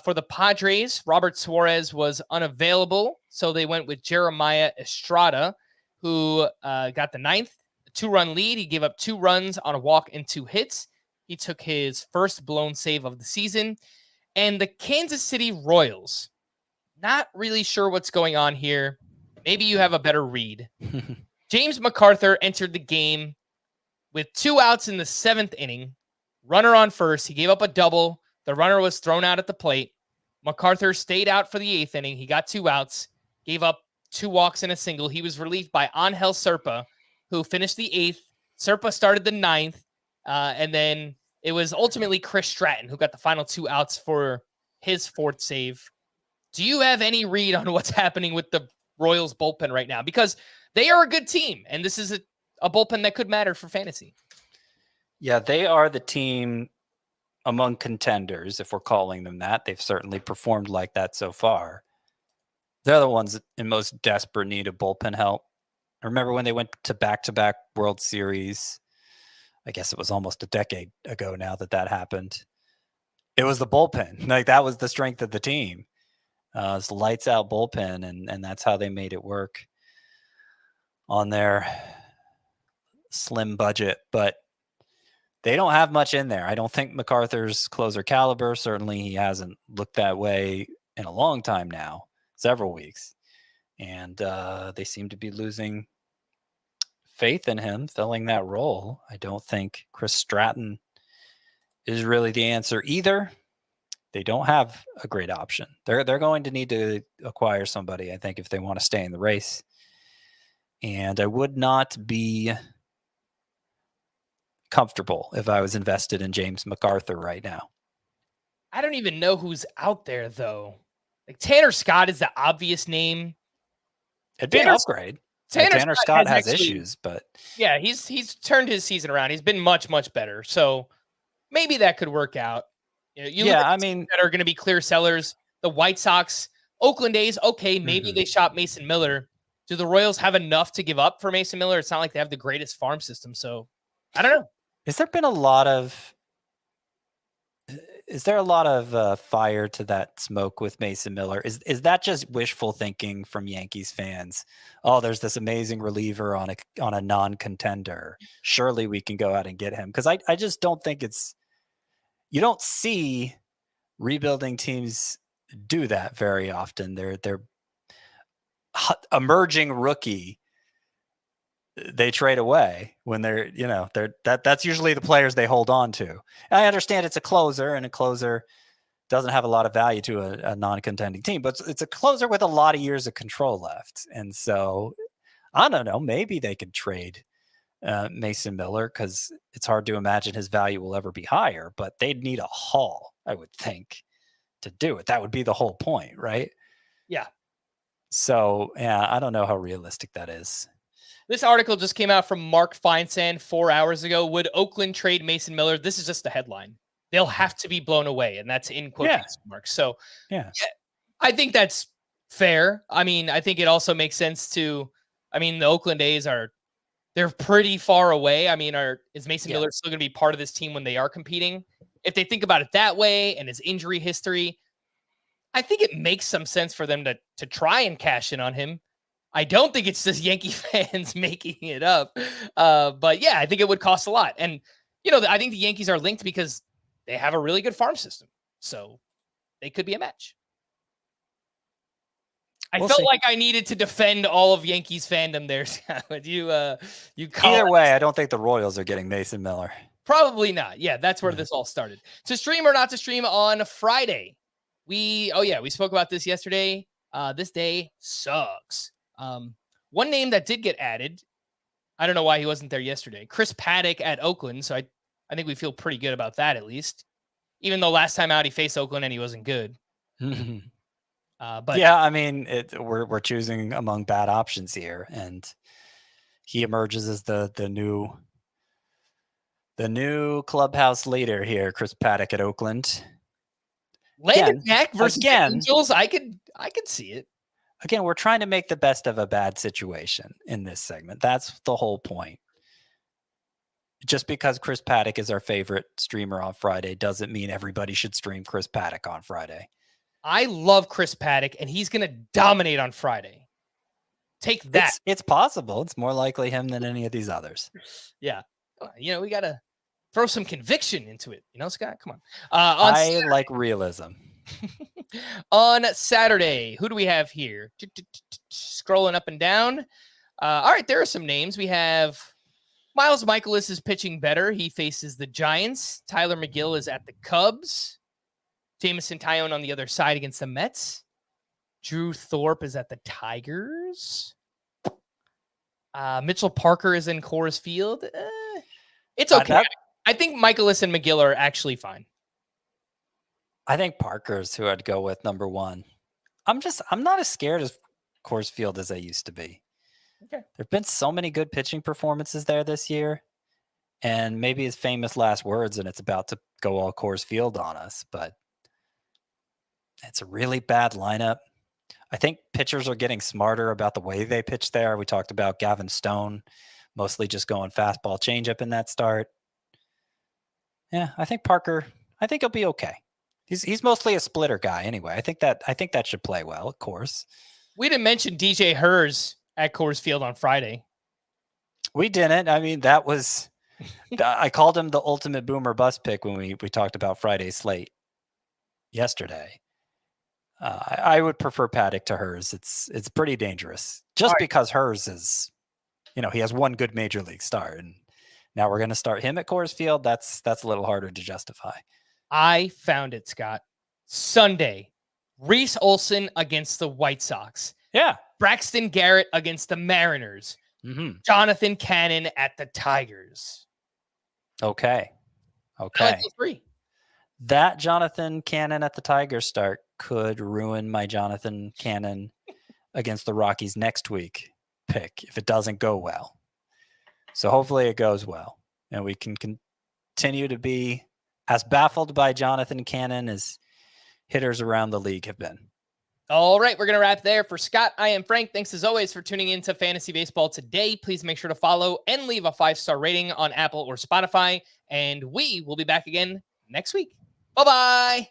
For the Padres, Robert Suarez was unavailable, so they went with Jeremiah Estrada, who got the 9th 2-run lead. He gave up 2 runs on a walk and 2 hits. He took his first blown save of the season. And the Kansas City Royals, not really sure what's going on here. Maybe you have a better read. James MacArthur entered the game with 2 outs in the 7th inning. Runner on first. He gave up a double. The runner was thrown out at the plate. MacArthur stayed out for the 8th inning. He got 2 outs, gave up 2 walks and a single. He was relieved by Angel Serpa, who finished the 8th. Serpa started the 9th. And then it was ultimately Chris Stratton who got the final 2 outs for his 4th save. Do you have any read on what's happening with the Royals bullpen right now? Because they are a good team, and this is a bullpen that could matter for fantasy. Yeah, they are the team among contenders, if we're calling them that. They've certainly performed like that so far. They're the ones in most desperate need of bullpen help. I remember when they went to back-to-back World Series. I guess it was almost a decade ago now that happened. It was the bullpen. Like, that was the strength of the team. It's the lights out bullpen, and that's how they made it work on their slim budget. But they don't have much in there. I don't think MacArthur's closer caliber. Certainly he hasn't looked that way in a long time now, several weeks. And they seem to be losing faith in him filling that role. I don't think Chris Stratton is really the answer either. they don't have a great option. They're going to need to acquire somebody, I think, if they want to stay in the race. And I would not be comfortable if I was invested in James MacArthur right now. I don't even know who's out there though. Like Tanner Scott is the obvious name. It'd be an upgrade. Tanner Scott has issues, but yeah, he's turned his season around. He's been much better. So maybe that could work out. You look at the teams that are going to be clear sellers. The White Sox, Oakland A's. Okay, maybe they shop Mason Miller. Do the Royals have enough to give up for Mason Miller? It's not like they have the greatest farm system. So I don't know. Is there a lot of fire to that smoke with Mason Miller? Is that just wishful thinking from Yankees fans? Oh, there's this amazing reliever on a non-contender. Surely we can go out and get him. Because I just don't think you don't see rebuilding teams do that very often. They're emerging rookie. They trade away when that's usually the players they hold on to. I understand it's a closer, and a closer doesn't have a lot of value to a non-contending team, but it's a closer with a lot of years of control left. And so I don't know, maybe they could trade Mason Miller, because it's hard to imagine his value will ever be higher, but they'd need a haul, I would think, to do it. That would be the whole point, right? Yeah. So yeah, I don't know how realistic that is. This article just came out from Mark Feinsand 4 hours ago. Would Oakland trade Mason Miller? This is just the headline. They'll have to be blown away, and that's in quotation marks. So yeah, I think that's fair. I mean, I think it also makes sense the Oakland A's they're pretty far away. I mean, is Mason Miller still going to be part of this team when they are competing? If they think about it that way, and his injury history, I think it makes some sense for them to try and cash in on him. I don't think it's just Yankee fans making it up. But yeah, I think it would cost a lot. And, I think the Yankees are linked because they have a really good farm system. So they could be a match. We'll felt like I needed to defend all of Yankees fandom there, Scott. Either way, I don't think the Royals are getting Mason Miller. Probably not. Yeah, that's where this all started. To stream or not to stream on Friday. We spoke about this yesterday. This day sucks. One name that did get added, I don't know why he wasn't there yesterday, Chris Paddock at Oakland. So I think we feel pretty good about that, at least, even though last time out he faced Oakland and he wasn't good. But yeah, I mean, we're choosing among bad options here, and he emerges as the new clubhouse leader here, Chris Paddock at Oakland. Landon Jack versus the Angels, I could see it. Again, we're trying to make the best of a bad situation in this segment. That's the whole point. Just because Chris Paddock is our favorite streamer on Friday doesn't mean everybody should stream Chris Paddock on Friday. I love Chris Paddock, and he's going to dominate on Friday. Take that. It's possible. It's more likely him than any of these others. Yeah. We got to throw some conviction into it. Scott? Come on. I like realism. On Saturday, who do we have here? Scrolling up and down. All right, there are some names. We have Miles Mikolas is pitching better. He faces the Giants. Tyler McGill is at the Cubs. Jameson Taillon on the other side against the Mets. Drew Thorpe is at the Tigers. Mitchell Parker is in Coors Field. It's okay. I think Mikolas and McGill are actually fine. I think Parker's who I'd go with number one. I'm not as scared of Coors Field as I used to be. Okay. There've been so many good pitching performances there this year, and maybe his famous last words, and it's about to go all Coors Field on us, but it's a really bad lineup. I think pitchers are getting smarter about the way they pitch there. We talked about Gavin Stone, mostly just going fastball changeup in that start. Yeah, I think he'll be okay. He's mostly a splitter guy anyway. I think that should play well, of course. We didn't mention DJ Hers at Coors Field on Friday. We didn't. I mean, that was I called him the ultimate boomer bust pick when we talked about Friday's slate yesterday. I would prefer Paddock to Hers. It's pretty dangerous just because Hers is, he has one good major league start, and now we're going to start him at Coors Field. That's a little harder to justify. I found it, Scott. Sunday, Reese Olson against the White Sox. Yeah. Braxton Garrett against the Mariners. Mm-hmm. Jonathan Cannon at the Tigers. Okay. I Okay. like those three. That Jonathan Cannon at the Tigers start could ruin my Jonathan Cannon against the Rockies next week pick if it doesn't go well. So hopefully it goes well and we can continue to be as baffled by Jonathan Cannon as hitters around the league have been. All right, we're going to wrap there. For Scott, I am Frank. Thanks as always for tuning into Fantasy Baseball today. Please make sure to follow and leave a 5-star rating on Apple or Spotify. And we will be back again next week. Bye-bye.